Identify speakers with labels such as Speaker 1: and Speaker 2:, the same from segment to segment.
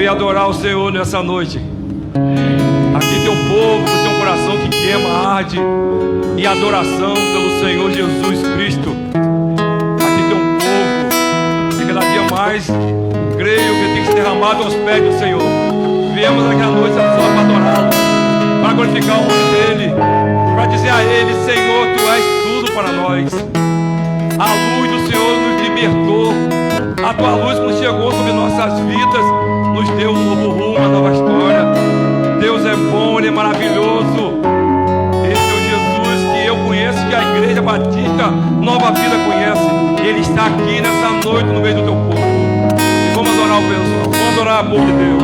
Speaker 1: veio adorar o Senhor nessa noite. Aqui tem um povo que tem um coração que queima, arde em adoração pelo Senhor Jesus Cristo. Aqui tem um povo que cada dia mais creio que tem que se derramado aos pés do Senhor. Viemos naquela noite só para adorá-lo, para glorificar o nome dEle, para dizer a Ele: Senhor, Tu és tudo para nós. A luz do Senhor nos libertou. A Tua luz nos chegou sobre nossas vidas, nos deu um novo rumo, uma nova história. Deus é bom, Ele é maravilhoso. Esse é o Jesus que eu conheço, que a Igreja Batista Nova Vida conhece. Ele está aqui nessa noite no meio do Teu povo. E vamos adorar o Senhor, vamos adorar o povo de Deus.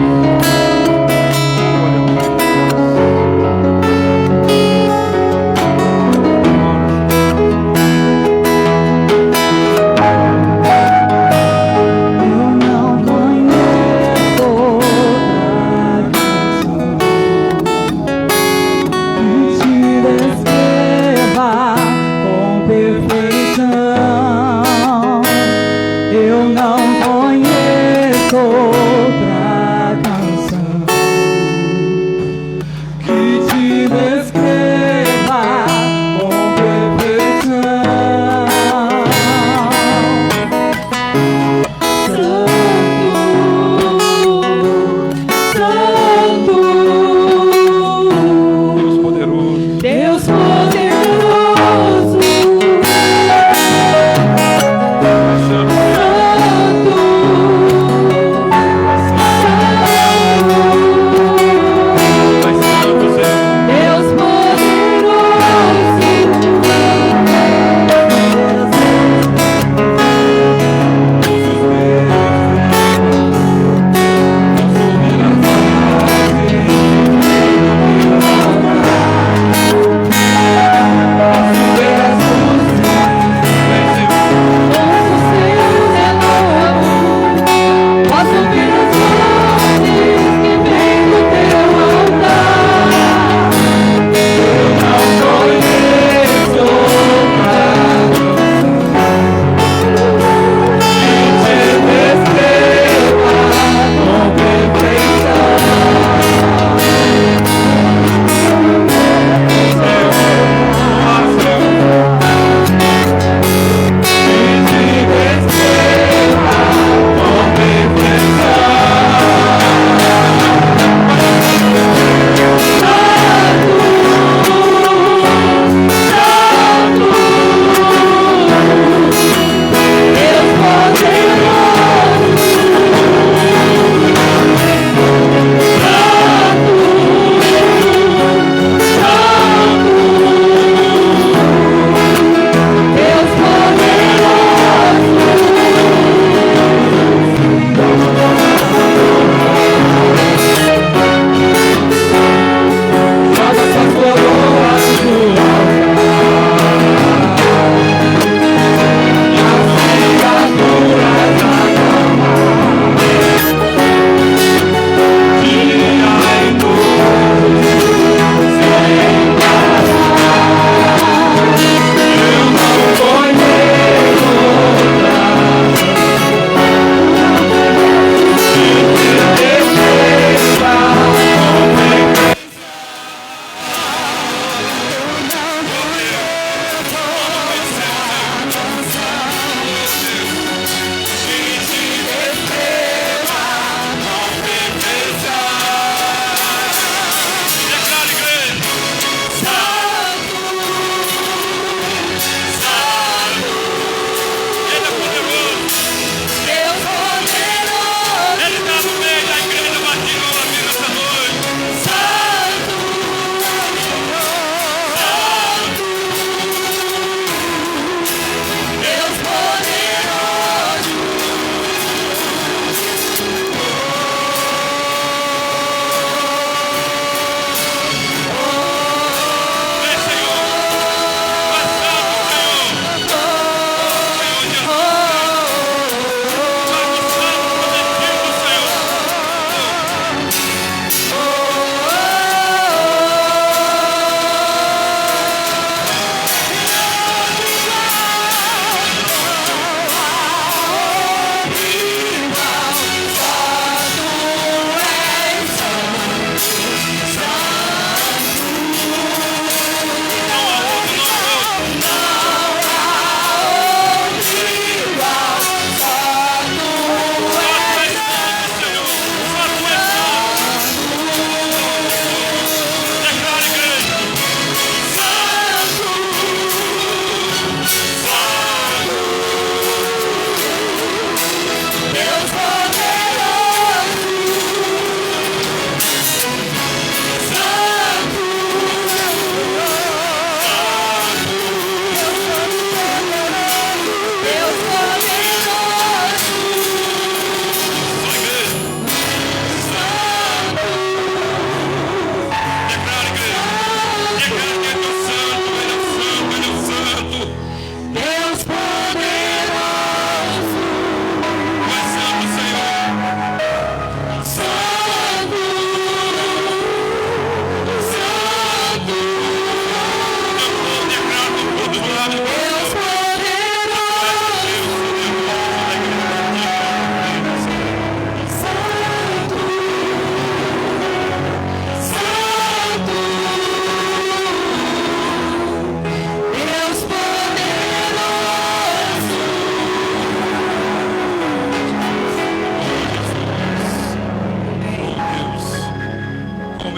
Speaker 2: Eu não conheço outra canção.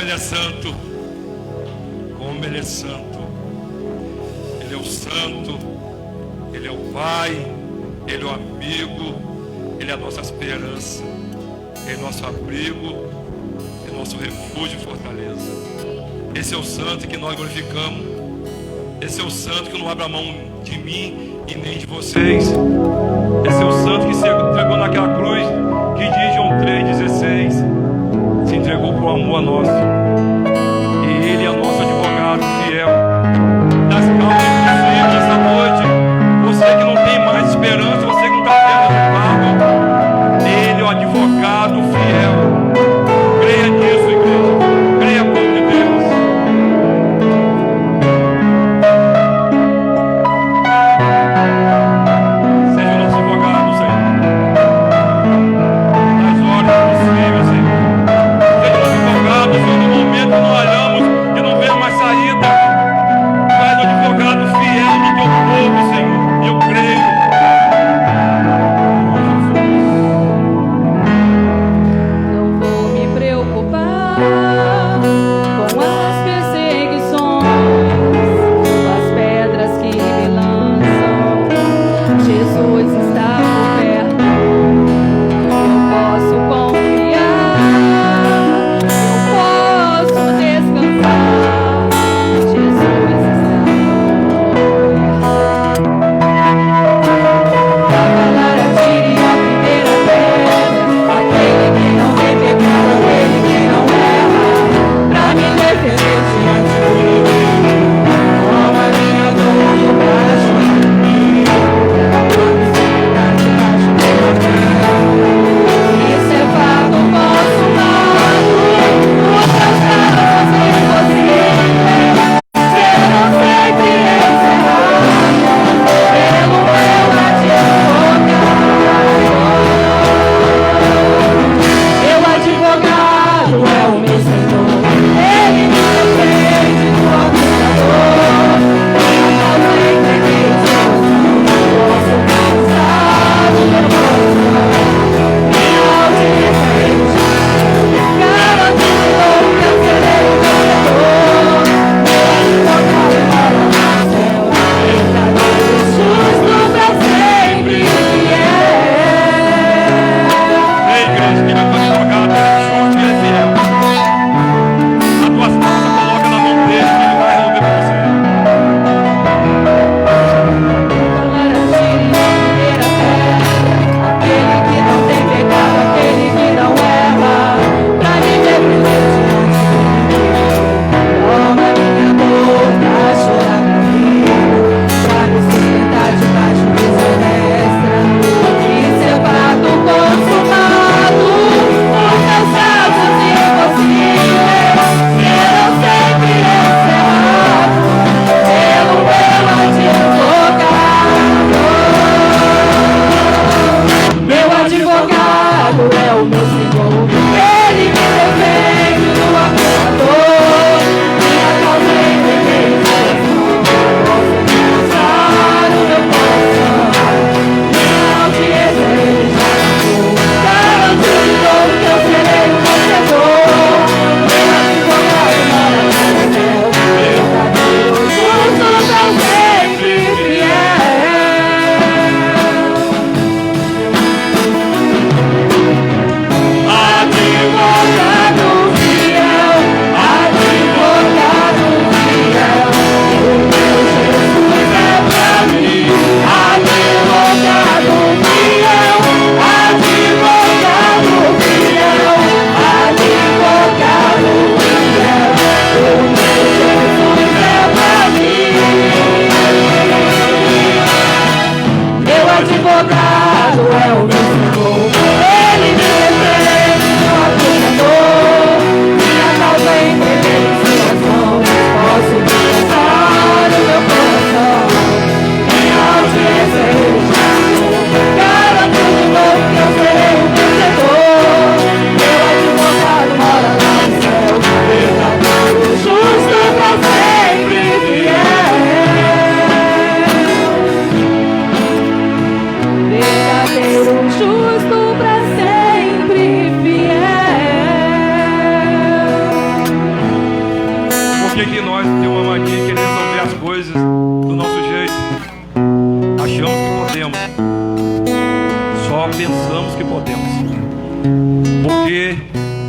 Speaker 1: Como Ele é santo. Como Ele é santo. Ele é o santo. Ele é o Pai. Ele é o amigo. Ele é a nossa esperança. Ele é nosso abrigo. É nosso refúgio e fortaleza. Esse é o santo que nós glorificamos. Esse é o santo que não abre a mão de mim e nem de vocês. Esse é o santo que se entregou naquela cruz, que diz João 3,16, se entregou por amor a nós. E Ele é nosso advogado fiel. Das causas impossíveis essa noite, você que não tem mais esperança, você que não está tendo resultado, Ele é o advogado fiel. Creia nisso, igreja. Creia, povo de Deus. Seja o nosso advogado, Senhor. Nas horas possíveis, Senhor. Seja o nosso advogado, Senhor.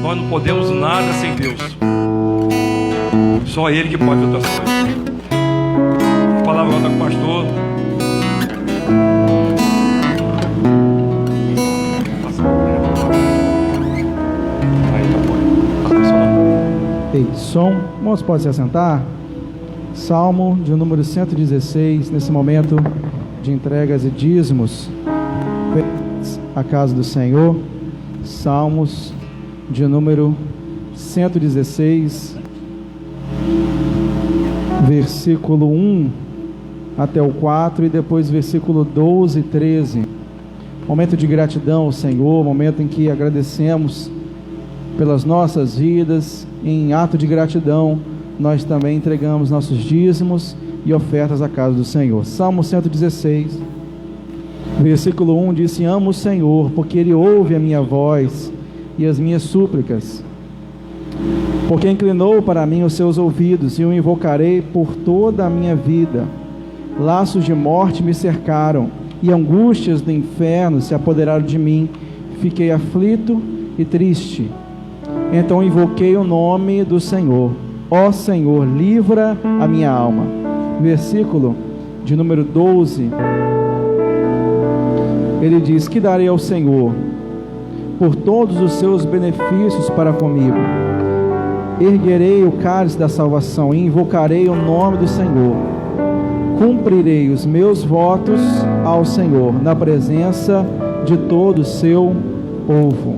Speaker 1: Nós não podemos nada sem Deus. Só Ele que pode outras coisas. A palavra volta com o pastor.
Speaker 2: Ei, som. Irmãos, pode se assentar? Salmo de número 116, nesse momento de entregas e dízimos à casa do Senhor. Salmos de número 116, versículo 1 até o 4 e depois versículo 12 e 13. Momento de gratidão ao Senhor, momento em que agradecemos pelas nossas vidas. Em ato de gratidão, nós também entregamos nossos dízimos e ofertas à casa do Senhor. Salmo 116, versículo 1 diz: amo o Senhor, porque Ele ouve a minha voz e as minhas súplicas, porque inclinou para mim os seus ouvidos, e o invocarei por toda a minha vida. Laços de morte me cercaram, e angústias do inferno se apoderaram de mim. Fiquei aflito e triste. Então invoquei o nome do Senhor. Ó Senhor, livra a minha alma. Versículo de número 12, ele diz: que darei ao Senhor por todos os seus benefícios para comigo? Erguerei o cálice da salvação e invocarei o nome do Senhor. Cumprirei os meus votos ao Senhor na presença de todo o seu povo.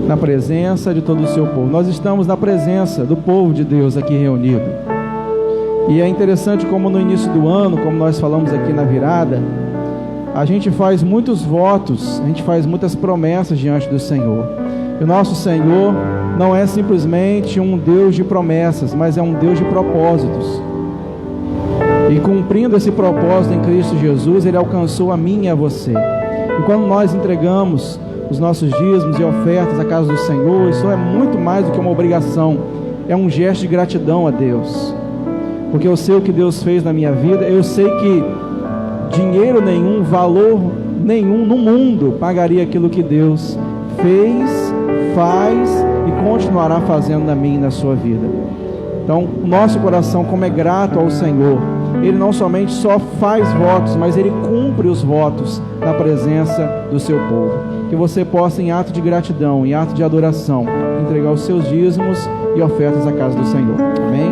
Speaker 2: Na presença de todo o seu povo. Nós estamos na presença do povo de Deus aqui reunido. E é interessante como no início do ano, como nós falamos aqui na virada, a gente faz muitos votos, a gente faz muitas promessas diante do Senhor. E o nosso Senhor não é simplesmente um Deus de promessas, mas é um Deus de propósitos. E cumprindo esse propósito em Cristo Jesus, Ele alcançou a mim e a você. E quando nós entregamos os nossos dízimos e ofertas à casa do Senhor, isso é muito mais do que uma obrigação, é um gesto de gratidão a Deus, porque eu sei o que Deus fez na minha vida. Eu sei que dinheiro nenhum, valor nenhum no mundo pagaria aquilo que Deus fez, faz e continuará fazendo na minha e na sua vida. Então, o nosso coração, como é grato ao Senhor, Ele não somente só faz votos, mas Ele cumpre os votos na presença do seu povo. Que você possa, em ato de gratidão, em ato de adoração, entregar os seus dízimos e ofertas à casa do Senhor. Amém?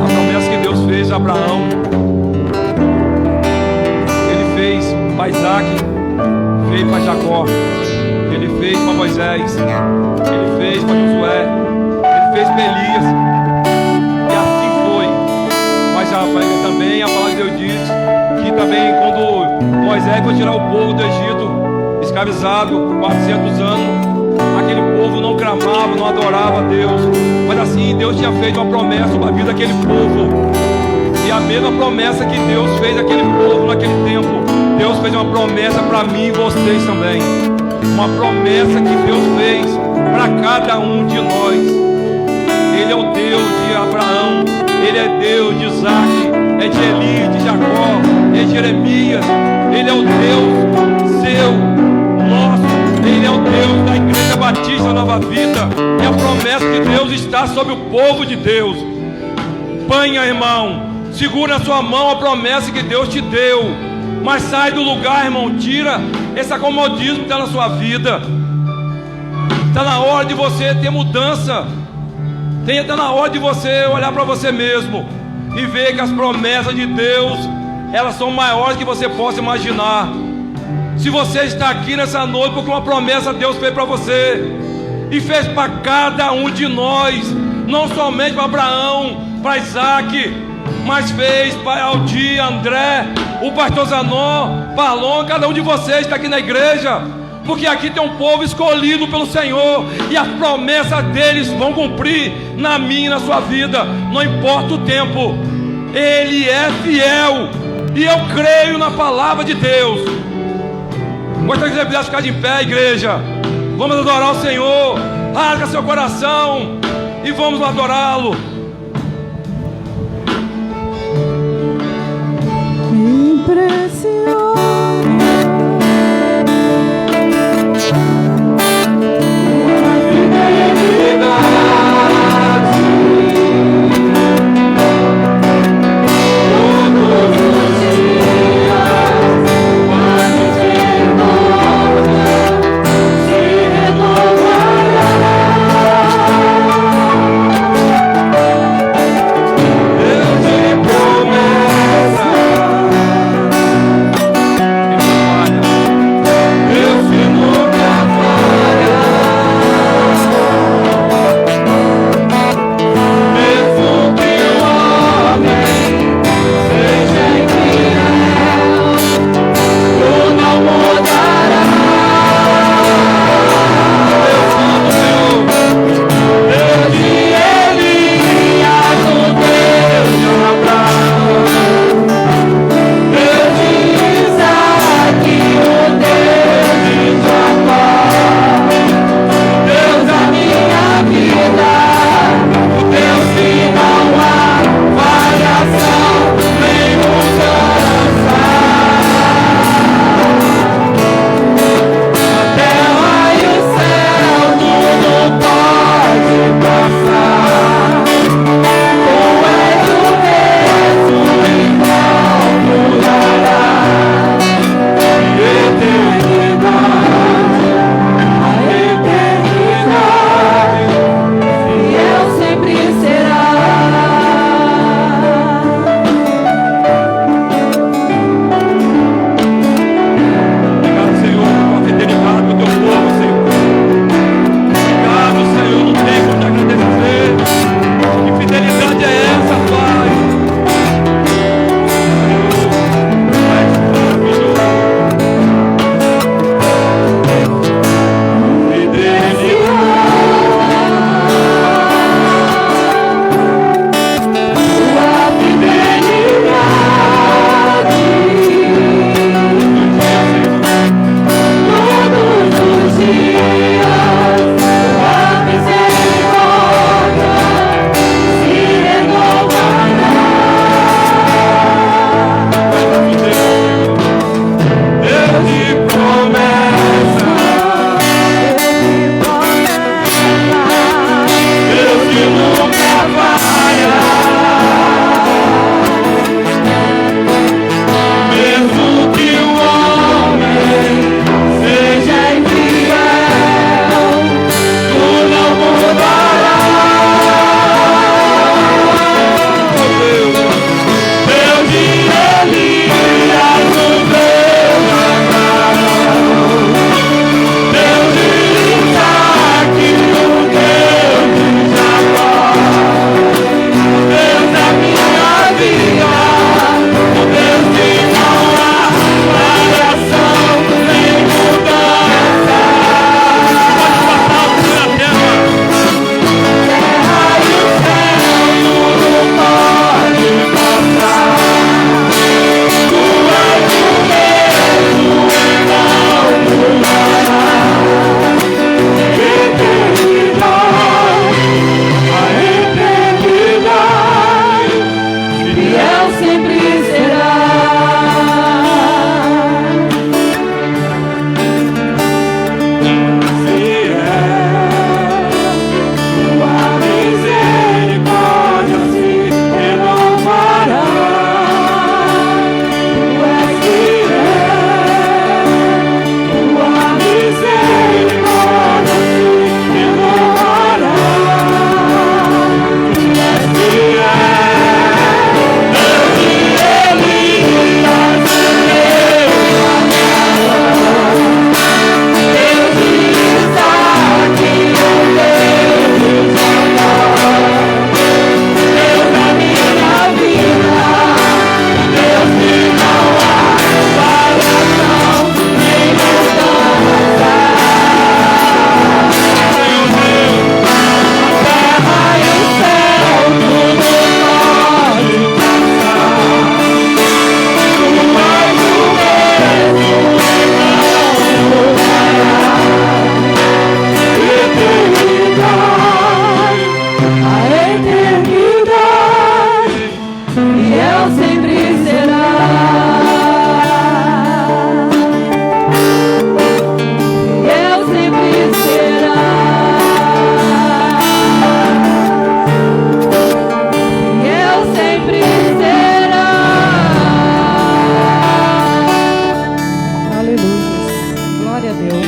Speaker 1: A promessa que Deus fez a Abraão, Ele fez para Isaac, fez para Jacó, Ele fez para Moisés, Ele fez para Josué, Ele fez para Elias, e assim foi. Mas também a palavra de Deus diz que também quando Moisés foi tirar o povo do Egito, escravizado por 400 anos, aquele povo não clamava, não adorava a Deus, mas assim Deus tinha feito uma promessa sobre a vida daquele povo. E a mesma promessa que Deus fez àquele povo naquele tempo, Deus fez uma promessa para mim e vocês também. Uma promessa que Deus fez para cada um de nós. Ele é o Deus de Abraão, Ele é Deus de Isaac, é de Eli, de Jacó, é de Jeremias. Ele é o Deus seu, nosso. Ele é o Deus da Igreja Batista Nova Vida. E a promessa de Deus está sobre o povo de Deus. Panha, irmão, segura na sua mão a promessa que Deus te deu. Mas sai do lugar, irmão, tira esse acomodismo que está na sua vida. Está na hora de você ter mudança. Está na hora de você olhar para você mesmo e ver que as promessas de Deus, elas são maiores que você possa imaginar. Se você está aqui nessa noite porque uma promessa Deus fez para você, e fez para cada um de nós, não somente para Abraão, para Isaac, mas fez para Aldir, André, o pastor Zanon, Parlon, cada um de vocês está aqui na igreja, porque aqui tem um povo escolhido pelo Senhor, e as promessas deles vão cumprir na minha e na sua vida, não importa o tempo. Ele é fiel, e eu creio na palavra de Deus. Gostaria que você pudesse ficar de pé, igreja. Vamos adorar o Senhor. Rasga seu coração e vamos adorá-lo.
Speaker 3: sempre será.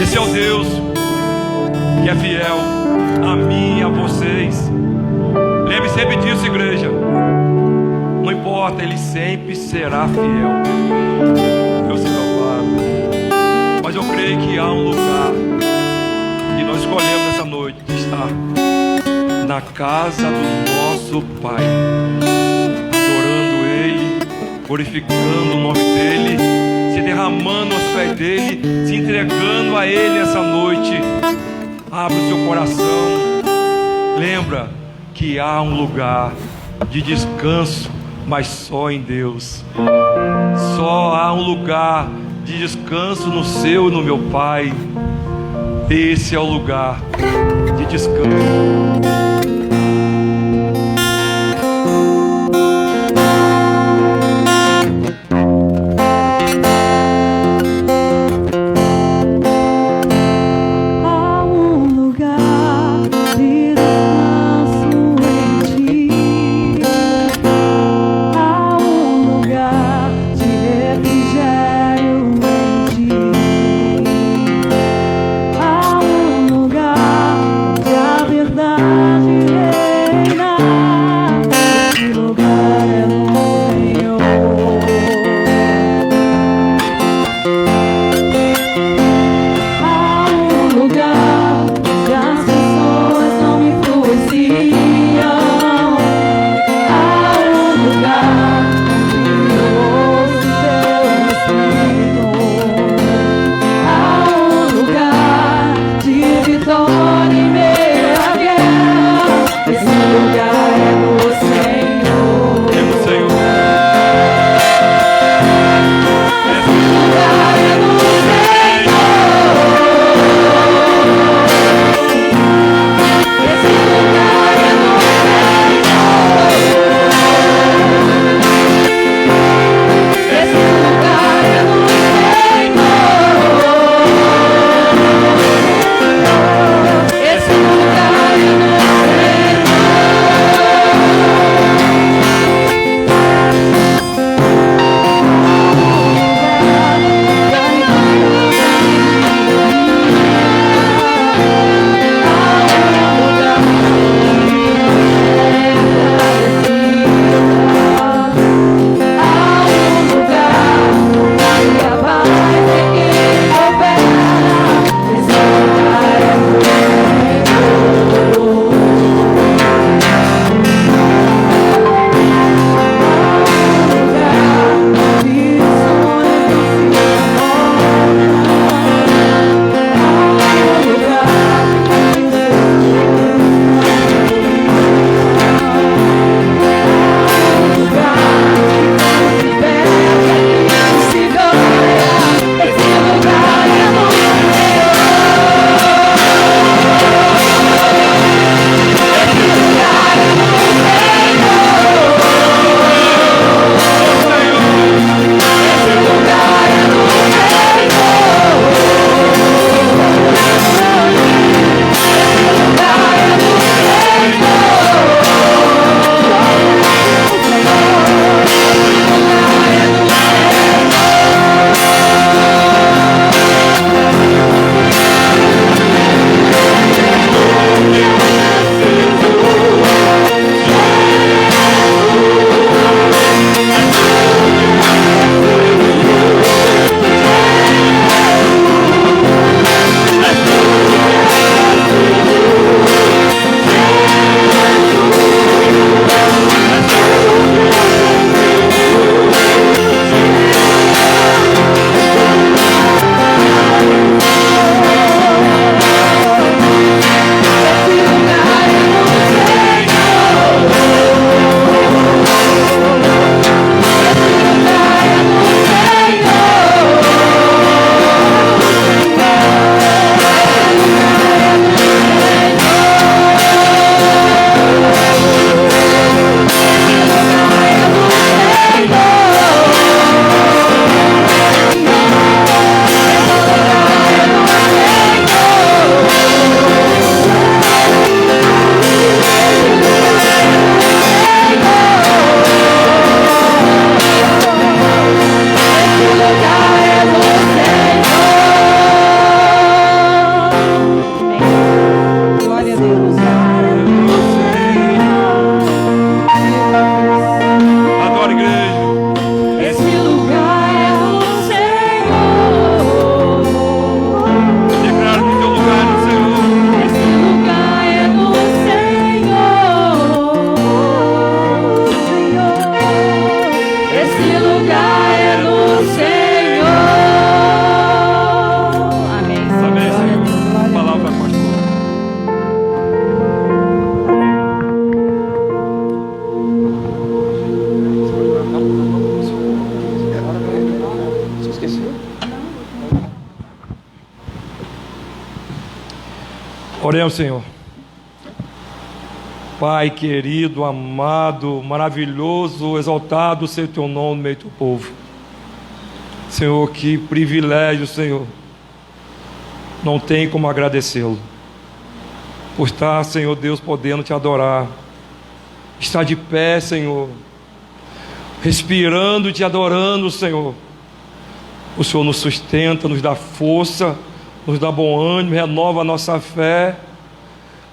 Speaker 1: Esse é o Deus que é fiel a mim e a vocês. Lembre sempre disso, igreja. Não importa, Ele sempre será fiel. Eu sei louvado. Mas eu creio que há um lugar e nós escolhemos nessa noite de estar na casa do nosso Pai, adorando Ele, glorificando o nome dEle, se derramando aos pés dEle, se entregando a Ele essa noite. Abra o seu coração. Lembra que há um lugar de descanso, mas só em Deus. Só há um lugar de descanso no seu e no meu Pai. Esse é o lugar de descanso.
Speaker 3: Há um lugar de esse lugar é do Senhor. Amém.
Speaker 1: Amém, Senhor. Palavra, pastor. Oremos, Senhor. Pai querido, amado, maravilhoso, exaltado seja o teu nome no meio do teu povo. Senhor, que privilégio, Senhor. Não tem como agradecê-lo. Por estar, Senhor Deus, podendo te adorar. Estar de pé, Senhor. Respirando e te adorando, Senhor. O Senhor nos sustenta, nos dá força, nos dá bom ânimo, renova a nossa fé.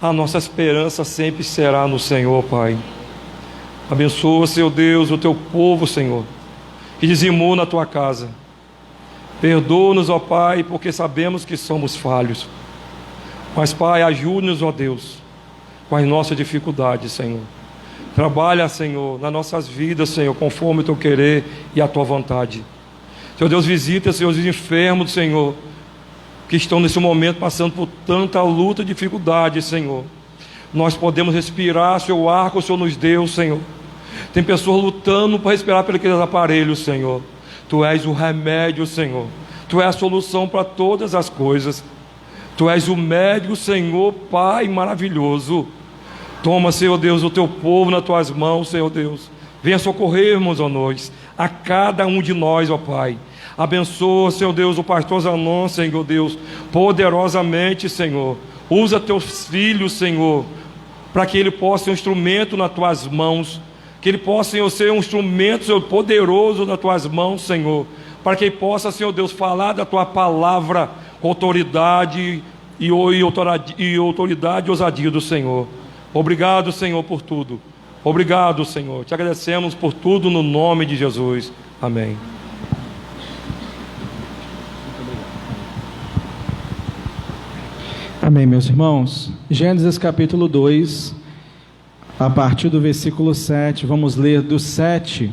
Speaker 1: A nossa esperança sempre será no Senhor, Pai. Abençoa, Senhor Deus, o teu povo, Senhor, que dizimou na tua casa. Perdoa-nos, ó Pai, porque sabemos que somos falhos. Mas, Pai, ajude-nos, ó Deus, com as nossas dificuldades, Senhor. Trabalha, Senhor, nas nossas vidas, Senhor, conforme o teu querer e a tua vontade. Senhor Deus, visita, Senhor, os enfermos, Senhor, que estão nesse momento passando por tanta luta e dificuldade, Senhor. Nós podemos respirar, Senhor, o ar que o Senhor nos deu, Senhor. Tem pessoas lutando para respirar pelos aqueles aparelhos, Senhor. Tu és o remédio, Senhor. Tu és a solução para todas as coisas. Tu és o médico, Senhor, Pai maravilhoso. Toma, Senhor Deus, o teu povo nas tuas mãos, Senhor Deus. Venha socorrermos, ó nós, a cada um de nós, ó Pai. Abençoa, Senhor Deus, o pastor Zanon, Senhor Deus, poderosamente, Senhor. Usa teus filhos, Senhor, para que ele possa ser um instrumento nas tuas mãos. Que ele possa, Senhor, ser um instrumento, Senhor, poderoso nas tuas mãos, Senhor. Para que ele possa, Senhor Deus, falar da tua palavra com autoridade e autoridade e ousadia do Senhor. Obrigado, Senhor, por tudo. Obrigado, Senhor. Te agradecemos por tudo no nome de Jesus. Amém.
Speaker 2: Amém, meus irmãos. Gênesis capítulo 2, a partir do versículo 7, vamos ler do 7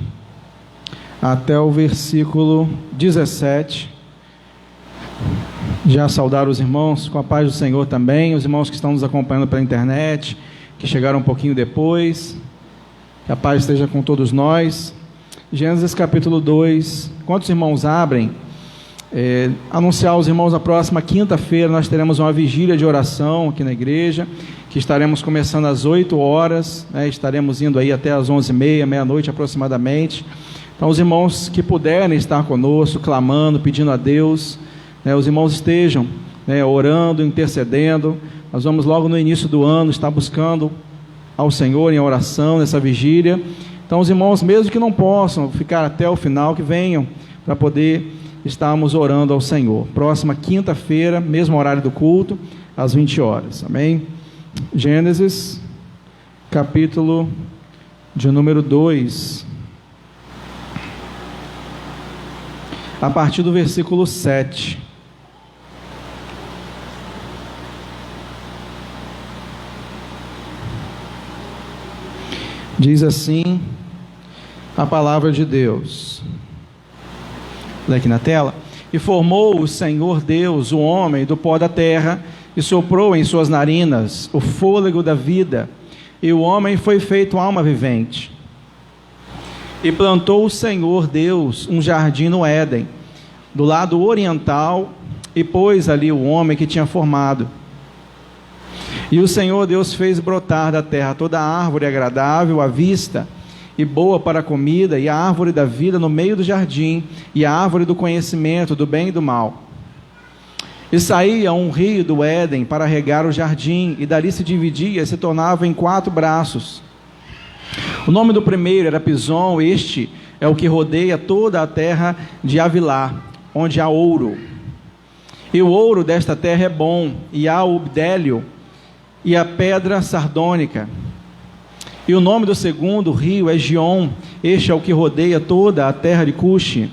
Speaker 2: até o versículo 17. Já saudar os irmãos com a paz do Senhor também, os irmãos que estão nos acompanhando pela internet, que chegaram um pouquinho depois, que a paz esteja com todos nós. Gênesis capítulo 2, quantos irmãos abrem? Anunciar aos irmãos, na próxima quinta-feira nós teremos uma vigília de oração aqui na igreja, que estaremos começando às 8 horas, né, estaremos indo aí até às 11h30, meia-noite aproximadamente. Então os irmãos que puderem estar conosco, clamando, pedindo a Deus, né, os irmãos estejam, né, orando, intercedendo. Nós vamos logo no início do ano estar buscando ao Senhor em oração, nessa vigília. Então os irmãos, mesmo que não possam ficar até o final, que venham para poder estarmos orando ao Senhor. Próxima quinta-feira, mesmo horário do culto, às 20 horas. Amém? Gênesis, capítulo de número 2. A partir do versículo 7. Diz assim a palavra de Deus. Olha aqui na tela. E formou o Senhor Deus o homem do pó da terra, e soprou em suas narinas o fôlego da vida, e o homem foi feito alma vivente. E plantou o Senhor Deus um jardim no Éden, do lado oriental, e pôs ali o homem que tinha formado. E o Senhor Deus fez brotar da terra toda árvore agradável à vista, e boa para a comida, e a árvore da vida no meio do jardim, e a árvore do conhecimento do bem e do mal. E saía um rio do Éden para regar o jardim, e dali se dividia e se tornava em 4 braços. O nome do primeiro era Pison. Este é o que rodeia toda a terra de Avilá, onde há ouro. E o ouro desta terra é bom, e há o bdélio e a pedra sardônica. E o nome do segundo rio é Gion. Este é o que rodeia toda a terra de Cuxi.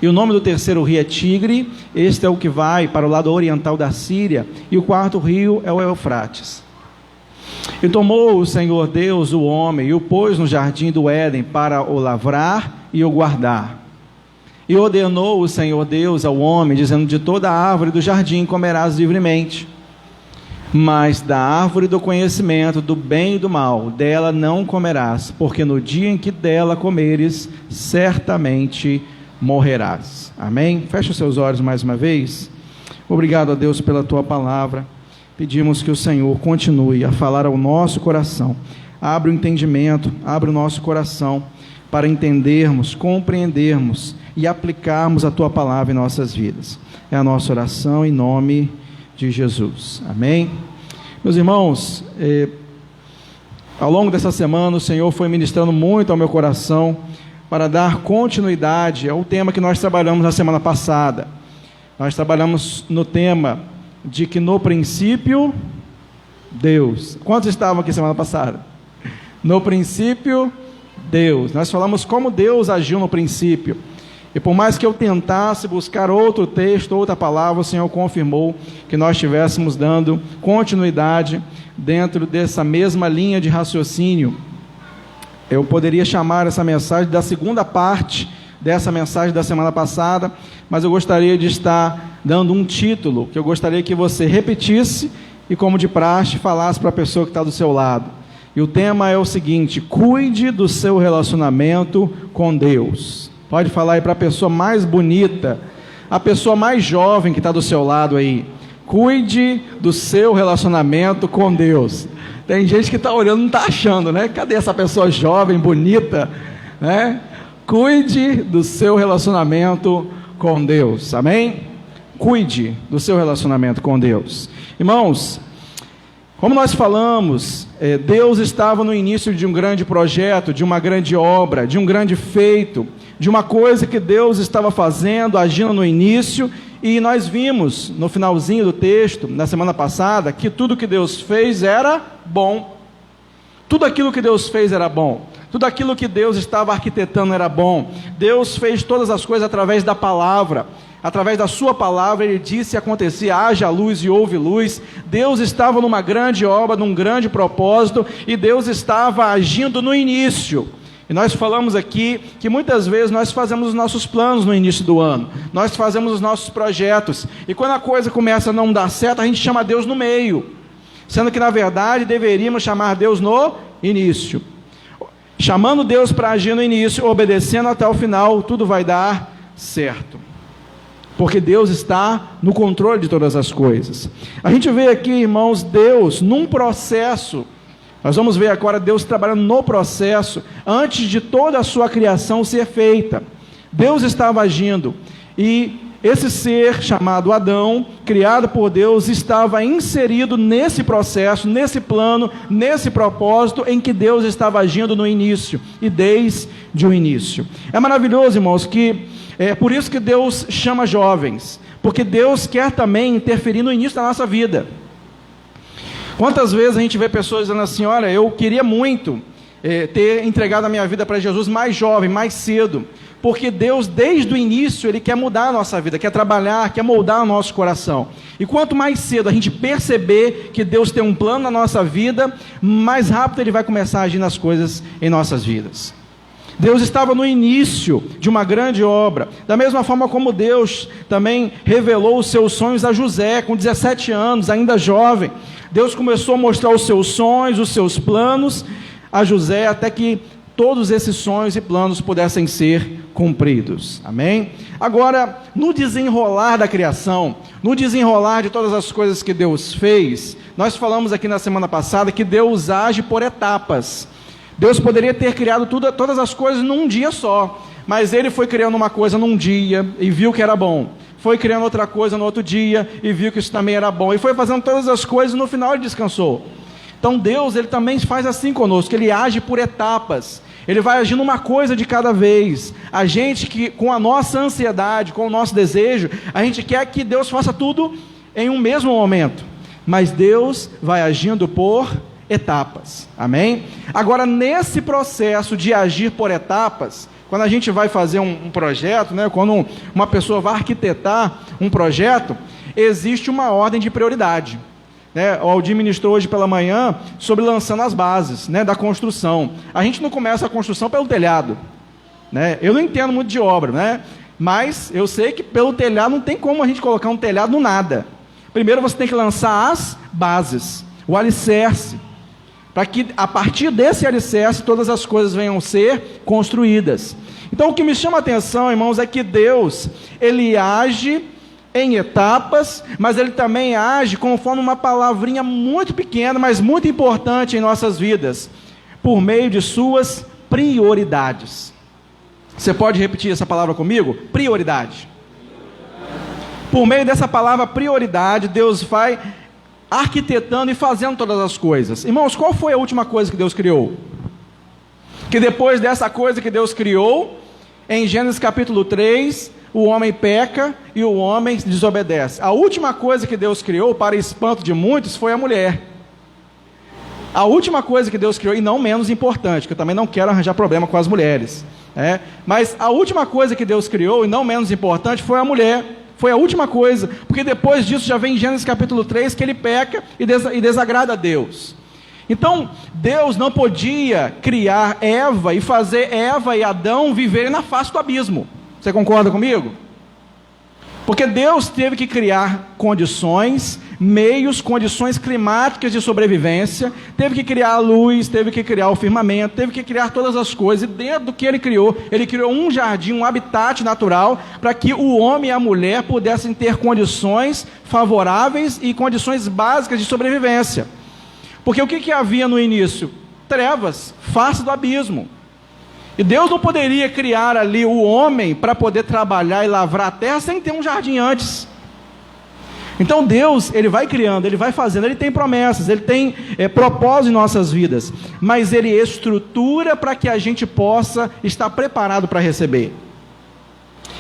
Speaker 2: E o nome do terceiro rio é Tigre. Este é o que vai para o lado oriental da Síria. E o quarto rio é o Eufrates. E tomou o Senhor Deus o homem e o pôs no jardim do Éden para o lavrar e o guardar. E ordenou o Senhor Deus ao homem, dizendo: de toda a árvore do jardim comerás livremente, mas da árvore do conhecimento do bem e do mal, dela não comerás, porque no dia em que dela comeres, certamente morrerás. Amém? Feche os seus olhos mais uma vez. Obrigado a Deus pela tua palavra. Pedimos que o Senhor continue a falar ao nosso coração. Abre o entendimento, abre o nosso coração para entendermos, compreendermos e aplicarmos a tua palavra em nossas vidas. É a nossa oração em nome de Jesus. Amém? Meus irmãos, ao longo dessa semana o Senhor foi ministrando muito ao meu coração para dar continuidade ao tema que nós trabalhamos na semana passada. Nós trabalhamos no tema de que no princípio, Deus. Quantos estavam aqui semana passada? No princípio, Deus. Nós falamos como Deus agiu no princípio. E por mais que eu tentasse buscar outro texto, outra palavra, o Senhor confirmou que nós estivéssemos dando continuidade dentro dessa mesma linha de raciocínio. Eu poderia chamar essa mensagem da segunda parte dessa mensagem da semana passada, mas eu gostaria de estar dando um título, que eu gostaria que você repetisse e, como de praxe, falasse para a pessoa que está do seu lado. E o tema é o seguinte: cuide do seu relacionamento com Deus. Pode falar aí para a pessoa mais bonita, a pessoa mais jovem que está do seu lado aí. Cuide do seu relacionamento com Deus. Tem gente que está olhando e não está achando, né? Cadê essa pessoa jovem, bonita, né? Cuide do seu relacionamento com Deus. Amém? Cuide do seu relacionamento com Deus. Irmãos, como nós falamos, Deus estava no início de um grande projeto, de uma grande obra, de um grande feito, de uma coisa que Deus estava fazendo, agindo no início, e nós vimos no finalzinho do texto, na semana passada, que tudo que Deus fez era bom. Tudo aquilo que Deus fez era bom. Tudo aquilo que Deus estava arquitetando era bom. Deus fez todas as coisas através da palavra. Através da sua palavra, Ele disse e acontecia: haja luz e houve luz. Deus estava numa grande obra, num grande propósito, e Deus estava agindo no início. E nós falamos aqui que muitas vezes nós fazemos os nossos planos no início do ano, nós fazemos os nossos projetos, e quando a coisa começa a não dar certo, a gente chama Deus no meio, sendo que na verdade deveríamos chamar Deus no início. Chamando Deus para agir no início, obedecendo até o final, tudo vai dar certo, porque Deus está no controle de todas as coisas. A gente vê aqui, irmãos, Deus num processo. Nós vamos ver agora Deus trabalhando no processo, antes de toda a sua criação ser feita. Deus estava agindo, e esse ser chamado Adão, criado por Deus, estava inserido nesse processo, nesse plano, nesse propósito em que Deus estava agindo no início, e desde o início. É maravilhoso, irmãos, que é por isso que Deus chama jovens, porque Deus quer também interferir no início da nossa vida. Quantas vezes a gente vê pessoas dizendo assim: olha, eu queria muito ter entregado a minha vida para Jesus mais jovem, mais cedo, porque Deus desde o início Ele quer mudar a nossa vida, quer trabalhar, quer moldar o nosso coração. E quanto mais cedo a gente perceber que Deus tem um plano na nossa vida, mais rápido Ele vai começar a agir nas coisas em nossas vidas. Deus estava no início de uma grande obra, da mesma forma como Deus também revelou os seus sonhos a José, com 17 anos, ainda jovem. Deus começou a mostrar os seus sonhos, os seus planos a José, até que todos esses sonhos e planos pudessem ser cumpridos. Amém? Agora, no desenrolar da criação, no desenrolar de todas as coisas que Deus fez, nós falamos aqui na semana passada que Deus age por etapas. Deus poderia ter criado todas as coisas num dia só, mas Ele foi criando uma coisa num dia e viu que era bom. Foi criando outra coisa no outro dia e viu que isso também era bom. E foi fazendo todas as coisas e no final Ele descansou. Então Deus, Ele também faz assim conosco, Ele age por etapas. Ele vai agindo uma coisa de cada vez. A gente que, com a nossa ansiedade, com o nosso desejo, a gente quer que Deus faça tudo em um mesmo momento. Mas Deus vai agindo por etapas. Amém? Agora, nesse processo de agir por etapas, quando a gente vai fazer um projeto, né, quando uma pessoa vai arquitetar um projeto, existe uma ordem de prioridade. O Aldir ministrou hoje pela manhã sobre lançando as bases, né, da construção. A gente não começa a construção pelo telhado. né? Eu não entendo muito de obra, né? Mas eu sei que pelo telhado não tem como a gente colocar um telhado no nada. Primeiro você tem que lançar as bases, o alicerce, para que a partir desse alicerce todas as coisas venham a ser construídas. Então o que me chama a atenção, irmãos, é que Deus, Ele age em etapas, mas Ele também age conforme uma palavrinha muito pequena, mas muito importante em nossas vidas, por meio de suas prioridades. Você pode repetir essa palavra comigo? Prioridade. Por meio dessa palavra prioridade, Deus vai arquitetando e fazendo todas as coisas. Irmãos, qual foi a última coisa que Deus criou? Que depois dessa coisa que Deus criou, em Gênesis capítulo 3, o homem peca e o homem desobedece. A última coisa que Deus criou, para espanto de muitos, foi a mulher. A última coisa que Deus criou, e não menos importante, que eu também não quero arranjar problema com as mulheres, mas a última coisa que Deus criou, e não menos importante, foi a mulher. Foi a última coisa, porque depois disso já vem em Gênesis capítulo 3 que ele peca e desagrada a Deus. Então, Deus não podia criar Eva e fazer Eva e Adão viverem na face do abismo. Você concorda comigo? Porque Deus teve que criar condições, meios, condições climáticas de sobrevivência, teve que criar a luz, teve que criar o firmamento, teve que criar todas as coisas, e dentro do que Ele criou um jardim, um habitat natural, para que o homem e a mulher pudessem ter condições favoráveis e condições básicas de sobrevivência. Porque o que havia no início? Trevas, face do abismo. E Deus não poderia criar ali o homem para poder trabalhar e lavrar a terra sem ter um jardim antes. Então Deus, Ele vai criando, Ele vai fazendo, Ele tem promessas, Ele tem propósitos em nossas vidas, mas Ele estrutura para que a gente possa estar preparado para receber.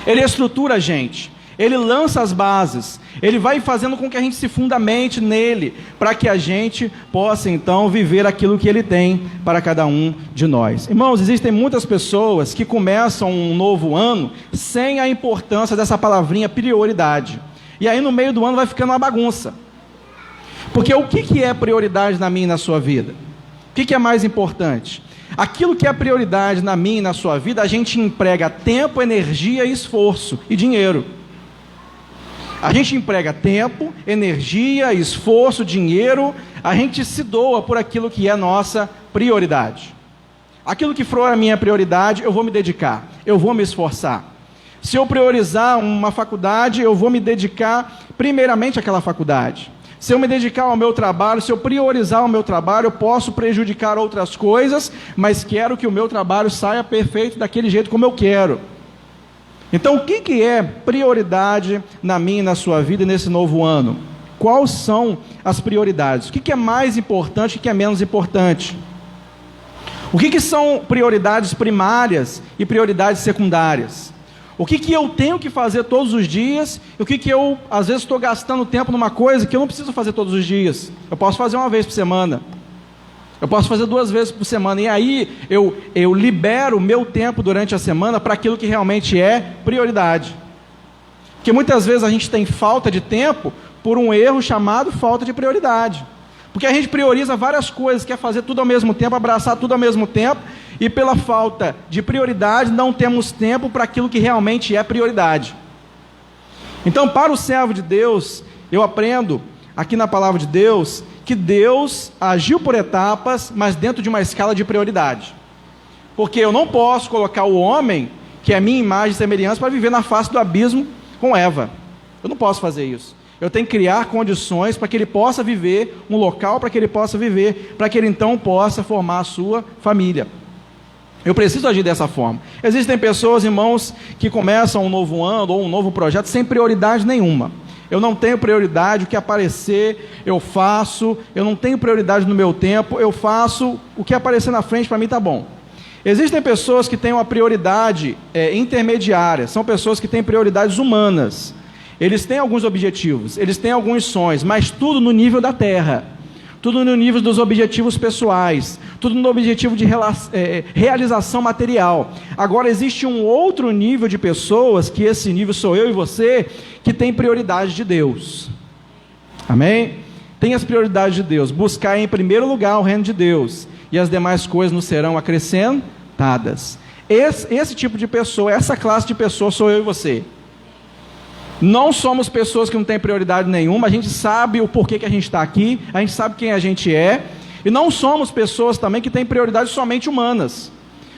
Speaker 2: Ele estrutura a gente, Ele lança as bases, Ele vai fazendo com que a gente se fundamente nele, para que a gente possa então viver aquilo que Ele tem para cada um de nós. Irmãos, existem muitas pessoas que começam um novo ano sem a importância dessa palavrinha prioridade. E aí no meio do ano vai ficando uma bagunça. Porque o que é prioridade na minha e na sua vida? O que é mais importante? Aquilo que é prioridade na minha e na sua vida, a gente emprega tempo, energia, esforço e dinheiro. A gente emprega tempo, energia, esforço, dinheiro, a gente se doa por aquilo que é nossa prioridade. Aquilo que for a minha prioridade, eu vou me dedicar, eu vou me esforçar. Se eu priorizar uma faculdade, eu vou me dedicar primeiramente àquela faculdade. Se eu me dedicar ao meu trabalho, se eu priorizar o meu trabalho, eu posso prejudicar outras coisas, mas quero que o meu trabalho saia perfeito daquele jeito como eu quero. Então, o que é prioridade na minha e na sua vida nesse novo ano? Quais são as prioridades? O que é mais importante e o que é menos importante? O que são prioridades primárias e prioridades secundárias? O que eu tenho que fazer todos os dias e o que eu, às vezes, estou gastando tempo numa coisa que eu não preciso fazer todos os dias. Eu posso fazer uma vez por semana. Eu posso fazer 2 vezes por semana. E aí eu libero o meu tempo durante a semana para aquilo que realmente é prioridade. Porque muitas vezes a gente tem falta de tempo por um erro chamado falta de prioridade. Porque a gente prioriza várias coisas, quer fazer tudo ao mesmo tempo, abraçar tudo ao mesmo tempo, e pela falta de prioridade não temos tempo para aquilo que realmente é prioridade. Então, para o servo de Deus, eu aprendo aqui na palavra de Deus, que Deus agiu por etapas, mas dentro de uma escala de prioridade. Porque eu não posso colocar o homem, que é minha imagem e semelhança, para viver na face do abismo com Eva. Eu não posso fazer isso. Eu tenho que criar condições para que ele possa viver, um local para que ele possa viver, para que ele então possa formar a sua família. Eu preciso agir dessa forma. Existem pessoas, irmãos, que começam um novo ano ou um novo projeto sem prioridade nenhuma. Eu não tenho prioridade, o que aparecer eu faço, eu não tenho prioridade no meu tempo, eu faço o que aparecer na frente, para mim está bom. Existem pessoas que têm uma prioridade intermediária, são pessoas que têm prioridades humanas. Eles têm alguns objetivos, eles têm alguns sonhos, mas tudo no nível da terra, tudo no nível dos objetivos pessoais, tudo no objetivo de realização material. Agora existe um outro nível de pessoas, que esse nível sou eu e você, que tem prioridade de Deus. Amém? Tem as prioridades de Deus, buscar em primeiro lugar o reino de Deus, e as demais coisas nos serão acrescentadas. Esse tipo de pessoa, essa classe de pessoa sou eu e você. Não somos pessoas que não têm prioridade nenhuma, a gente sabe o porquê que a gente está aqui, a gente sabe quem a gente é, e não somos pessoas também que têm prioridades somente humanas.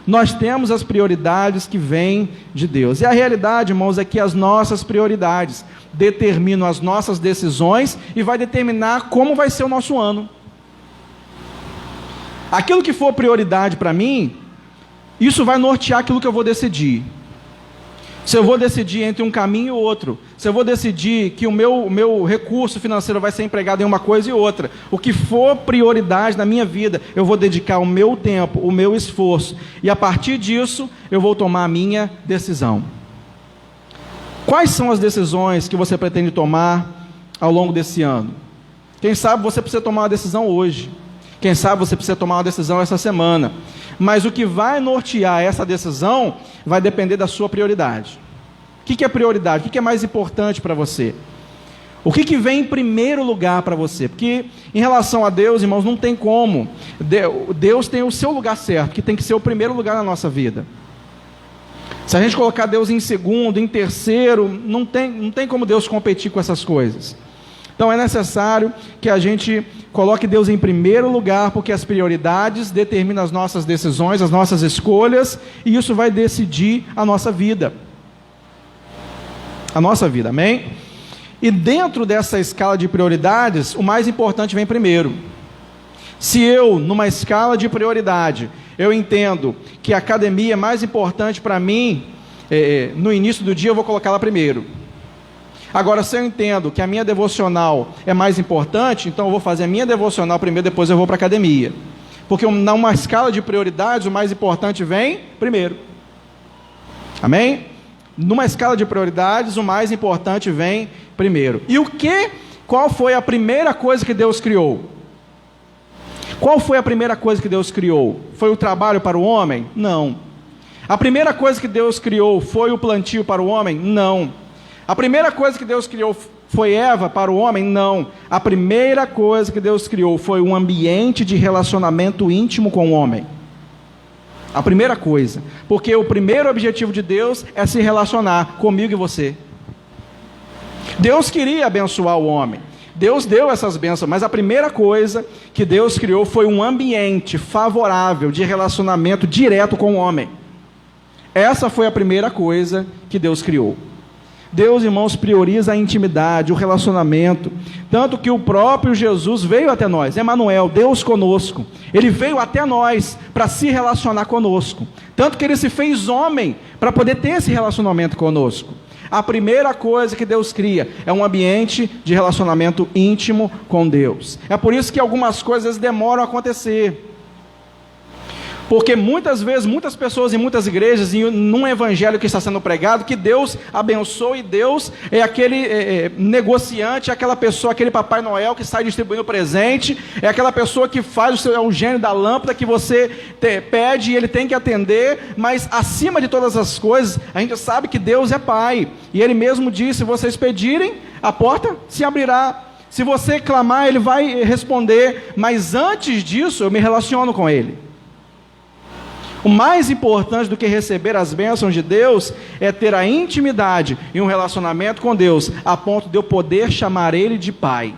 Speaker 2: Nós temos as prioridades que vêm de Deus. E a realidade, irmãos, é que as nossas prioridades determinam as nossas decisões e vai determinar como vai ser o nosso ano. Aquilo que for prioridade para mim, isso vai nortear aquilo que eu vou decidir. Se eu vou decidir entre um caminho e outro, se eu vou decidir que o meu recurso financeiro vai ser empregado em uma coisa e outra, o que for prioridade na minha vida, eu vou dedicar o meu tempo, o meu esforço, e a partir disso, eu vou tomar a minha decisão. Quais são as decisões que você pretende tomar ao longo desse ano? Quem sabe você precisa tomar uma decisão hoje, quem sabe você precisa tomar uma decisão essa semana, mas o que vai nortear essa decisão vai depender da sua prioridade. O que é prioridade? O que é mais importante para você? O que vem em primeiro lugar para você? Porque em relação a Deus, irmãos, não tem como. Deus tem o seu lugar certo, que tem que ser o primeiro lugar na nossa vida. Se a gente colocar Deus em segundo, em terceiro, não tem como Deus competir com essas coisas. Então é necessário que a gente coloque Deus em primeiro lugar, porque as prioridades determinam as nossas decisões, as nossas escolhas, e isso vai decidir a nossa vida. A nossa vida, amém? E dentro dessa escala de prioridades, o mais importante vem primeiro. Se eu, numa escala de prioridade, eu entendo que a academia é mais importante para mim, no início do dia eu vou colocá-la primeiro. Agora, se eu entendo que a minha devocional é mais importante, então eu vou fazer a minha devocional primeiro, depois eu vou para a academia. Porque numa escala de prioridades, o mais importante vem primeiro. Amém? Numa escala de prioridades, o mais importante vem primeiro. E qual foi a primeira coisa que Deus criou? Qual foi a primeira coisa que Deus criou? Foi o trabalho para o homem? Não. A primeira coisa que Deus criou foi o plantio para o homem? Não. A primeira coisa que Deus criou foi Eva para o homem? Não. A primeira coisa que Deus criou foi um ambiente de relacionamento íntimo com o homem. A primeira coisa. Porque o primeiro objetivo de Deus é se relacionar comigo e você. Deus queria abençoar o homem. Deus deu essas bênçãos, mas a primeira coisa que Deus criou foi um ambiente favorável de relacionamento direto com o homem. Essa foi a primeira coisa que Deus criou. Deus, irmãos, prioriza a intimidade, o relacionamento, tanto que o próprio Jesus veio até nós, Emanuel, Deus conosco, ele veio até nós para se relacionar conosco, tanto que ele se fez homem para poder ter esse relacionamento conosco. A primeira coisa que Deus cria é um ambiente de relacionamento íntimo com Deus. É por isso que algumas coisas demoram a acontecer. Porque muitas vezes, muitas pessoas em muitas igrejas, e num evangelho que está sendo pregado, que Deus abençoa e Deus é aquele negociante, é aquela pessoa, aquele Papai Noel que sai distribuindo presente, é aquela pessoa que faz o gênio da lâmpada que você pede e ele tem que atender, mas acima de todas as coisas, a gente sabe que Deus é Pai, e Ele mesmo disse: se vocês pedirem, a porta se abrirá, se você clamar, Ele vai responder, mas antes disso, eu me relaciono com Ele. O mais importante do que receber as bênçãos de Deus é ter a intimidade e um relacionamento com Deus, a ponto de eu poder chamar Ele de Pai.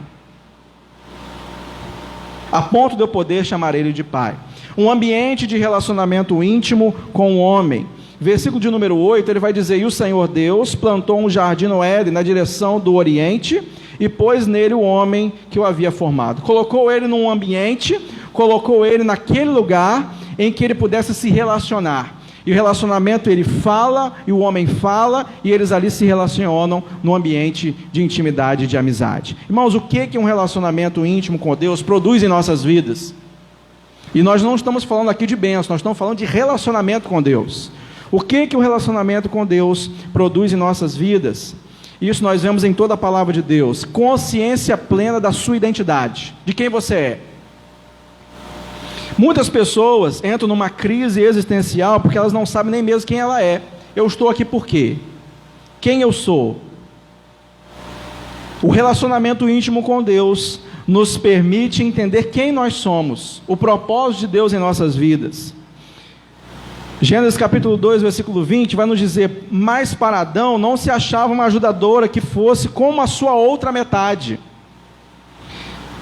Speaker 2: A ponto de eu poder chamar Ele de Pai. Um ambiente de relacionamento íntimo com o homem. Versículo de número 8, ele vai dizer: e o Senhor Deus plantou um jardim no Éden na direção do Oriente, e pôs nele o homem que o havia formado. Colocou ele num ambiente, colocou ele naquele lugar em que ele pudesse se relacionar. E o relacionamento, ele fala, e o homem fala, e eles ali se relacionam no ambiente de intimidade e de amizade. Irmãos, o que um relacionamento íntimo com Deus produz em nossas vidas? E nós não estamos falando aqui de bênção, nós estamos falando de relacionamento com Deus. O que o relacionamento com Deus produz em nossas vidas? Isso nós vemos em toda a palavra de Deus. Consciência plena da sua identidade, de quem você é. Muitas pessoas entram numa crise existencial porque elas não sabem nem mesmo quem ela é. Eu estou aqui por quê? Quem eu sou? O relacionamento íntimo com Deus nos permite entender quem nós somos, o propósito de Deus em nossas vidas. Gênesis capítulo 2, versículo 20, vai nos dizer: mas para Adão não se achava uma ajudadora que fosse como a sua outra metade.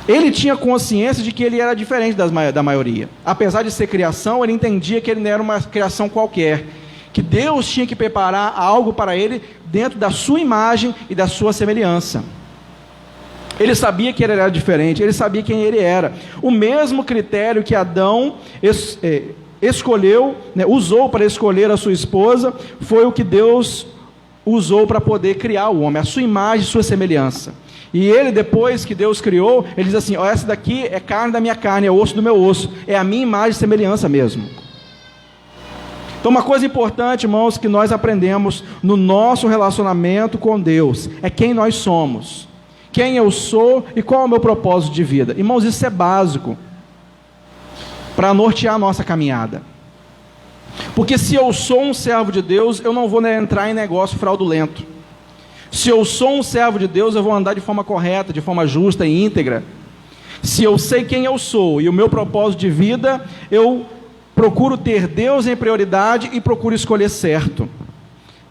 Speaker 2: Ele tinha consciência de que ele era diferente da maioria. Apesar de ser criação, ele entendia que ele não era uma criação qualquer, que Deus tinha que preparar algo para ele dentro da sua imagem e da sua semelhança. Ele sabia que ele era diferente, ele sabia quem ele era. O mesmo critério que Adão escolheu, usou para escolher a sua esposa, foi o que Deus usou para poder criar o homem, a sua imagem e sua semelhança. E ele, depois que Deus criou, ele diz assim: essa daqui é carne da minha carne, é osso do meu osso, é a minha imagem e semelhança mesmo. Então, uma coisa importante, irmãos, que nós aprendemos no nosso relacionamento com Deus, é quem nós somos, quem eu sou e qual é o meu propósito de vida. Irmãos, isso é básico para nortear a nossa caminhada. Porque se eu sou um servo de Deus, eu não vou entrar em negócio fraudulento. Se eu sou um servo de Deus, eu vou andar de forma correta, de forma justa e íntegra. Se eu sei quem eu sou e o meu propósito de vida, eu procuro ter Deus em prioridade e procuro escolher certo.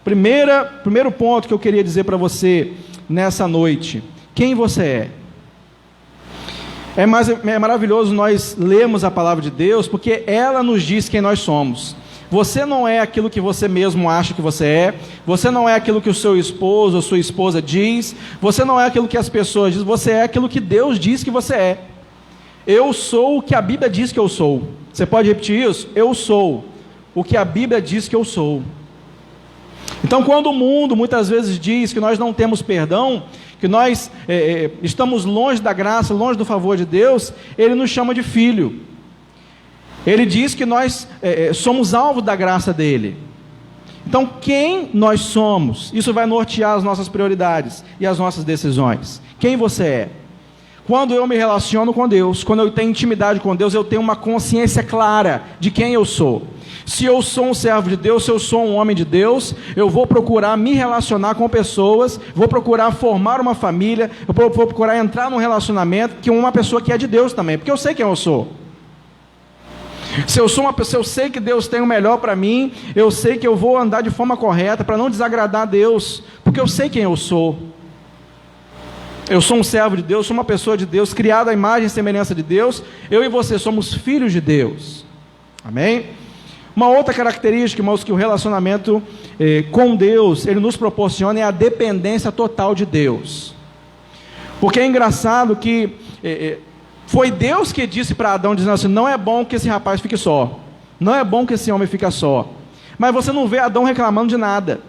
Speaker 2: Primeiro ponto que eu queria dizer para você nessa noite: quem você é? É maravilhoso nós lermos a palavra de Deus, porque ela nos diz quem nós somos. Você não é aquilo que você mesmo acha que você é, você não é aquilo que o seu esposo ou sua esposa diz, você não é aquilo que as pessoas dizem, você é aquilo que Deus diz que você é. Eu sou o que a Bíblia diz que eu sou. Você pode repetir isso? Eu sou o que a Bíblia diz que eu sou. Então, quando o mundo muitas vezes diz que nós não temos perdão, que nós estamos longe da graça, longe do favor de Deus, ele nos chama de filho. Ele diz que nós somos alvo da graça dele. Então, quem nós somos? Isso vai nortear as nossas prioridades e as nossas decisões. Quem você é? Quando eu me relaciono com Deus, quando eu tenho intimidade com Deus, eu tenho uma consciência clara de quem eu sou. Se eu sou um servo de Deus, se eu sou um homem de Deus, eu vou procurar me relacionar com pessoas, vou procurar formar uma família, eu vou procurar entrar num relacionamento com uma pessoa que é de Deus também, porque eu sei quem eu sou. Se eu sou uma pessoa, eu sei que Deus tem o melhor para mim, eu sei que eu vou andar de forma correta para não desagradar a Deus, porque eu sei quem eu sou. Eu sou um servo de Deus, sou uma pessoa de Deus, criado à imagem e semelhança de Deus. Eu e você somos filhos de Deus. Amém? Uma outra característica, irmãos, que o relacionamento com Deus, ele nos proporciona, é a dependência total de Deus. Porque é engraçado que foi Deus que disse para Adão, dizendo assim: não é bom que esse rapaz fique só, não é bom que esse homem fique só. Mas você não vê Adão reclamando de nada,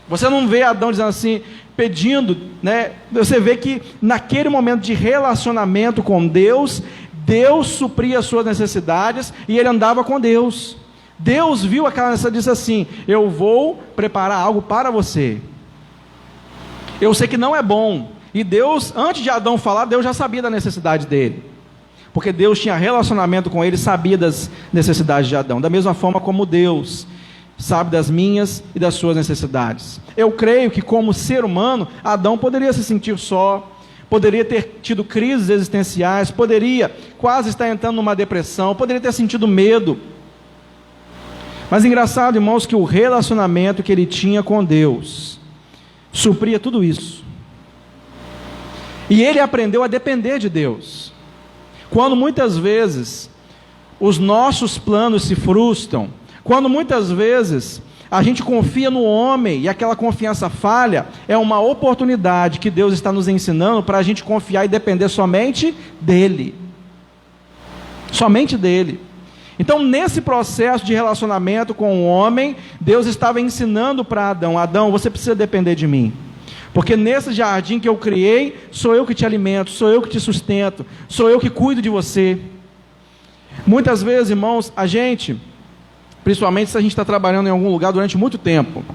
Speaker 2: você não vê Adão dizendo assim, pedindo, né? Você vê que naquele momento de relacionamento com Deus, Deus supria as suas necessidades e ele andava com Deus. Deus viu aquela necessidade e disse assim: eu vou preparar algo para você, eu sei que não é bom. E Deus, antes de Adão falar, Deus já sabia da necessidade dele, porque Deus tinha relacionamento com ele, sabia das necessidades de Adão, da mesma forma como Deus sabe das minhas e das suas necessidades. Eu creio que, como ser humano, Adão poderia se sentir só, poderia ter tido crises existenciais, poderia quase estar entrando numa depressão, poderia ter sentido medo. Mas engraçado, irmãos, que o relacionamento que ele tinha com Deus supria tudo isso. E ele aprendeu a depender de Deus. Quando muitas vezes os nossos planos se frustram, quando muitas vezes a gente confia no homem e aquela confiança falha, é uma oportunidade que Deus está nos ensinando para a gente confiar e depender somente dele. Somente dele. Então, nesse processo de relacionamento com o homem, Deus estava ensinando para Adão: Adão, você precisa depender de mim. Porque nesse jardim que eu criei, sou eu que te alimento, sou eu que te sustento, sou eu que cuido de você. Muitas vezes, irmãos, a gente, principalmente se a gente está trabalhando em algum lugar durante muito tempo,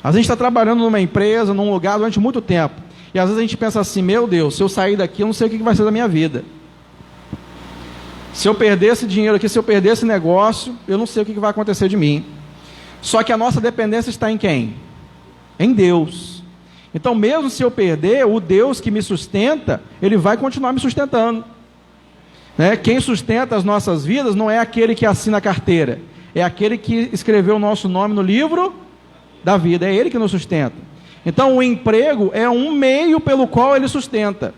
Speaker 2: a gente está trabalhando numa empresa, num lugar durante muito tempo, e às vezes a gente pensa assim: meu Deus, se eu sair daqui, eu não sei o que vai ser da minha vida. Se eu perder esse dinheiro aqui, se eu perder esse negócio, eu não sei o que vai acontecer de mim. Só que a nossa dependência está em quem? Em Deus. Então, mesmo se eu perder, o Deus que me sustenta, Ele vai continuar me sustentando. Né? Quem sustenta as nossas vidas não é aquele que assina a carteira, é aquele que escreveu o nosso nome no livro da vida, é Ele que nos sustenta. Então o emprego é um meio pelo qual Ele sustenta,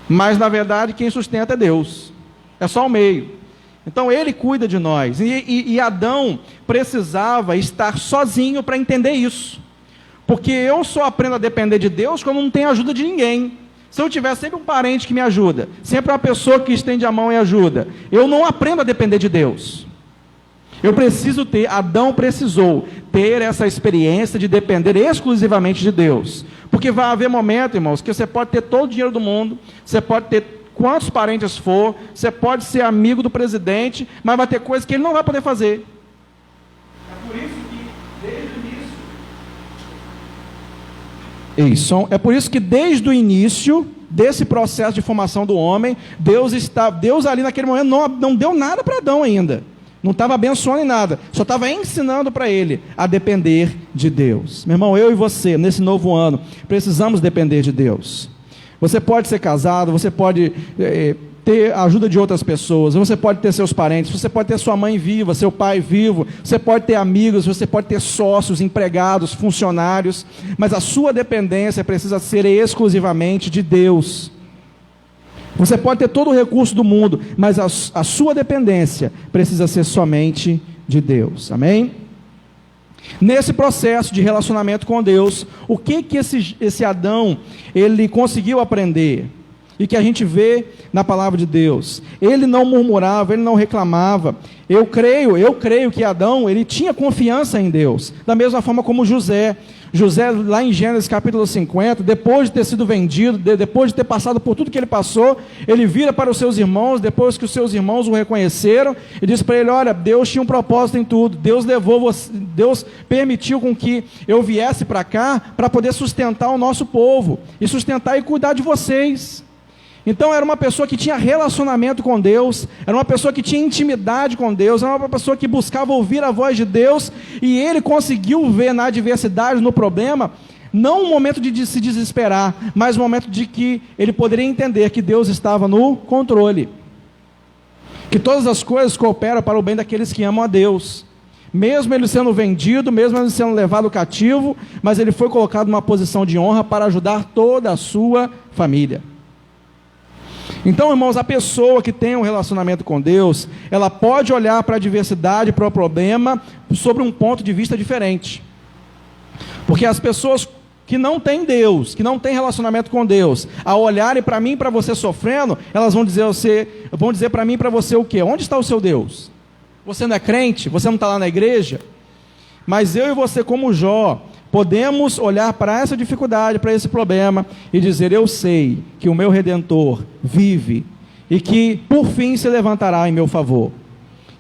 Speaker 2: mas na verdade quem sustenta é Deus, é só o meio. Então Ele cuida de nós, e Adão precisava estar sozinho para entender isso, porque eu só aprendo a depender de Deus quando não tenho ajuda de ninguém. Se eu tiver sempre um parente que me ajuda, sempre uma pessoa que estende a mão e ajuda, eu não aprendo a depender de Deus. Eu preciso ter, Adão precisou ter essa experiência de depender exclusivamente de Deus. Porque vai haver momento, irmãos, que você pode ter todo o dinheiro do mundo, você pode ter quantos parentes for, você pode ser amigo do presidente, mas vai ter coisas que ele não vai poder fazer. É por isso que é por isso que desde o início desse processo de formação do homem, Deus ali naquele momento não deu nada para Adão ainda. Não estava abençoando em nada, só estava ensinando para ele a depender de Deus. Meu irmão, eu e você, nesse novo ano, precisamos depender de Deus. Você pode ser casado, você pode ter a ajuda de outras pessoas, você pode ter seus parentes, você pode ter sua mãe viva, seu pai vivo, você pode ter amigos, você pode ter sócios, empregados, funcionários, mas a sua dependência precisa ser exclusivamente de Deus. Você pode ter todo o recurso do mundo, mas a sua dependência precisa ser somente de Deus. Amém? Nesse processo de relacionamento com Deus, o que esse Adão ele conseguiu aprender? E que a gente vê na palavra de Deus. Ele não murmurava, ele não reclamava. Eu creio que Adão, ele tinha confiança em Deus. Da mesma forma como José. José, lá em Gênesis capítulo 50, depois de ter sido vendido, depois de ter passado por tudo que ele passou, ele vira para os seus irmãos, depois que os seus irmãos o reconheceram, e diz para ele: olha, Deus tinha um propósito em tudo, Deus permitiu com que eu viesse para cá, para poder sustentar o nosso povo, e sustentar e cuidar de vocês. Então era uma pessoa que tinha relacionamento com Deus, era uma pessoa que tinha intimidade com Deus, era uma pessoa que buscava ouvir a voz de Deus, e ele conseguiu ver na adversidade, no problema, não um momento de se desesperar, mas um momento de que ele poderia entender que Deus estava no controle, que todas as coisas cooperam para o bem daqueles que amam a Deus, mesmo ele sendo vendido, mesmo ele sendo levado cativo, mas ele foi colocado numa posição de honra para ajudar toda a sua família. Então, irmãos, a pessoa que tem um relacionamento com Deus, ela pode olhar para a adversidade, para o problema, sobre um ponto de vista diferente. Porque as pessoas que não têm Deus, que não têm relacionamento com Deus, ao olharem para mim e para você sofrendo, elas vão dizer para mim e para você o quê? Onde está o seu Deus? Você não é crente? Você não está lá na igreja? Mas eu e você, como Jó, podemos olhar para essa dificuldade, para esse problema, e dizer: eu sei que o meu Redentor vive, e que por fim se levantará em meu favor.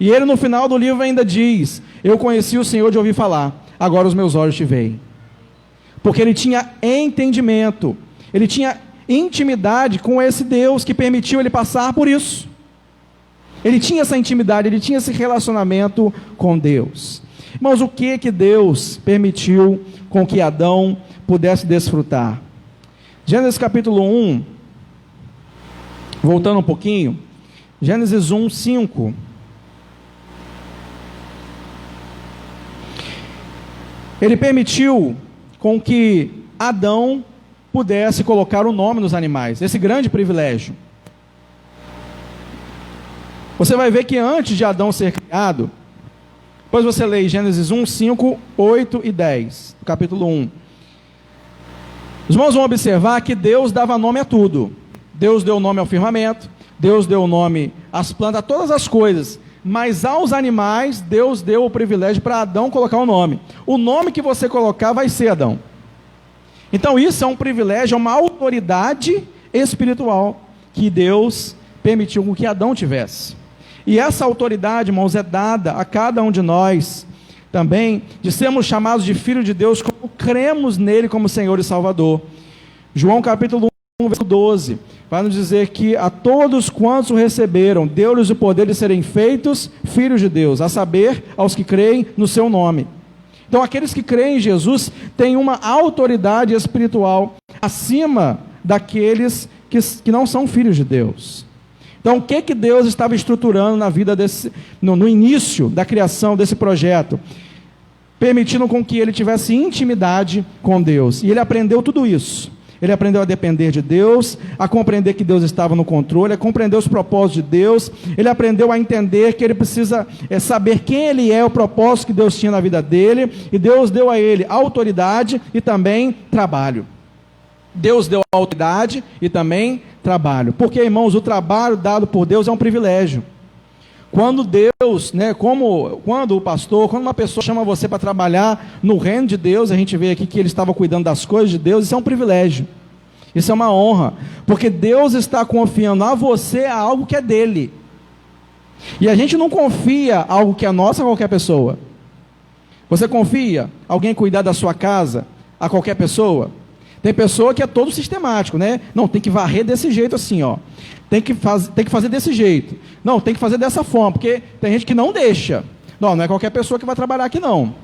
Speaker 2: E ele no final do livro ainda diz: eu conheci o Senhor de ouvir falar, agora os meus olhos te veem. Porque ele tinha entendimento, ele tinha intimidade com esse Deus que permitiu ele passar por isso. Ele tinha essa intimidade, ele tinha esse relacionamento com Deus. Irmãos, o que Deus permitiu com que Adão pudesse desfrutar? Gênesis capítulo 1, voltando um pouquinho, Gênesis 1, 5. Ele permitiu com que Adão pudesse colocar o nome nos animais, esse grande privilégio. Você vai ver que antes de Adão ser criado, depois você lê Gênesis 1, 5, 8 e 10, capítulo 1. Os irmãos vão observar que Deus dava nome a tudo. Deus deu nome ao firmamento, Deus deu nome às plantas, a todas as coisas. Mas aos animais, Deus deu o privilégio para Adão colocar o nome. O nome que você colocar vai ser Adão. Então isso é um privilégio, é uma autoridade espiritual que Deus permitiu com que Adão tivesse. E essa autoridade, irmãos, é dada a cada um de nós também, de sermos chamados de filhos de Deus, como cremos nele como Senhor e Salvador. João capítulo 1, versículo 12, vai nos dizer que a todos quantos o receberam, deu-lhes o poder de serem feitos filhos de Deus, a saber, aos que creem no seu nome. Então aqueles que creem em Jesus têm uma autoridade espiritual acima daqueles que não são filhos de Deus. Então, o que Deus estava estruturando na vida no início da criação desse projeto? Permitindo com que ele tivesse intimidade com Deus. E ele aprendeu tudo isso. Ele aprendeu a depender de Deus, a compreender que Deus estava no controle, a compreender os propósitos de Deus. Ele aprendeu a entender que ele precisa saber quem ele é, o propósito que Deus tinha na vida dele. E Deus deu a ele autoridade e também trabalho. Deus deu autoridade e também trabalho. Porque, irmãos, o trabalho dado por Deus é um privilégio. Quando Deus, quando o pastor, quando uma pessoa chama você para trabalhar no reino de Deus, a gente vê aqui que ele estava cuidando das coisas de Deus, isso é um privilégio, isso é uma honra, porque Deus está confiando a você algo que é dele, e a gente não confia algo que é nosso a qualquer pessoa. Você confia alguém cuidar da sua casa a qualquer pessoa? Tem pessoa que é todo sistemático, né? Não, tem que varrer desse jeito assim, ó. Tem que fazer desse jeito. Não, tem que fazer dessa forma, porque tem gente que não deixa. Não é qualquer pessoa que vai trabalhar aqui, não.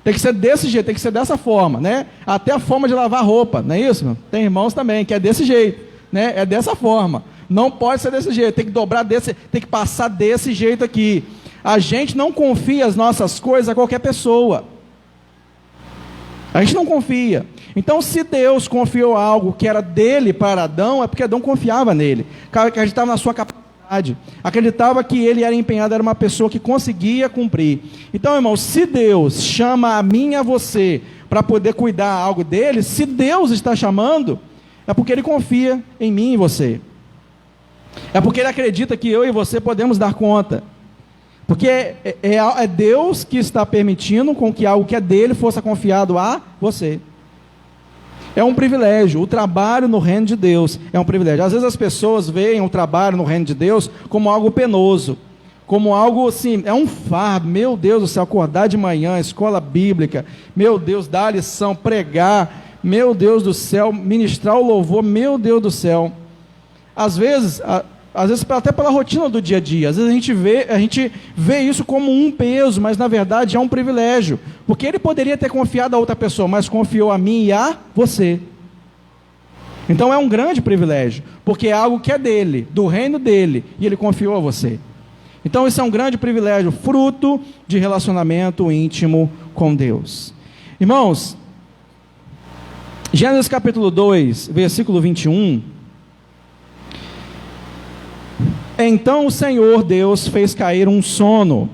Speaker 2: Tem que ser desse jeito, tem que ser dessa forma, né? Até a forma de lavar roupa, não é isso? Tem irmãos também que é desse jeito, né? É dessa forma. Não pode ser desse jeito, tem que dobrar desse, tem que passar desse jeito aqui. A gente não confia as nossas coisas a qualquer pessoa. A gente não confia. Então, se Deus confiou algo que era dele para Adão, é porque Adão confiava nele, acreditava na sua capacidade, acreditava que ele era empenhado, era uma pessoa que conseguia cumprir. Então, irmão, se Deus chama a mim e a você para poder cuidar algo dele, se Deus está chamando, é porque ele confia em mim e você. É porque ele acredita que eu e você podemos dar conta. Porque é Deus que está permitindo com que algo que é dele fosse confiado a você. É um privilégio, o trabalho no reino de Deus é um privilégio. Às vezes as pessoas veem o trabalho no reino de Deus como algo penoso, como algo assim, é um fardo. Meu Deus do céu, acordar de manhã, escola bíblica, meu Deus, dar a lição, pregar, meu Deus do céu, ministrar o louvor, meu Deus do céu. Às vezes até pela rotina do dia a dia, às vezes a gente vê isso como um peso, mas na verdade é um privilégio, porque ele poderia ter confiado a outra pessoa, mas confiou a mim e a você. Então é um grande privilégio, porque é algo que é dele, do reino dele, e ele confiou a você. Então isso é um grande privilégio, fruto de relacionamento íntimo com Deus. Irmãos, Gênesis capítulo 2, versículo 21, então o Senhor Deus fez cair um sono,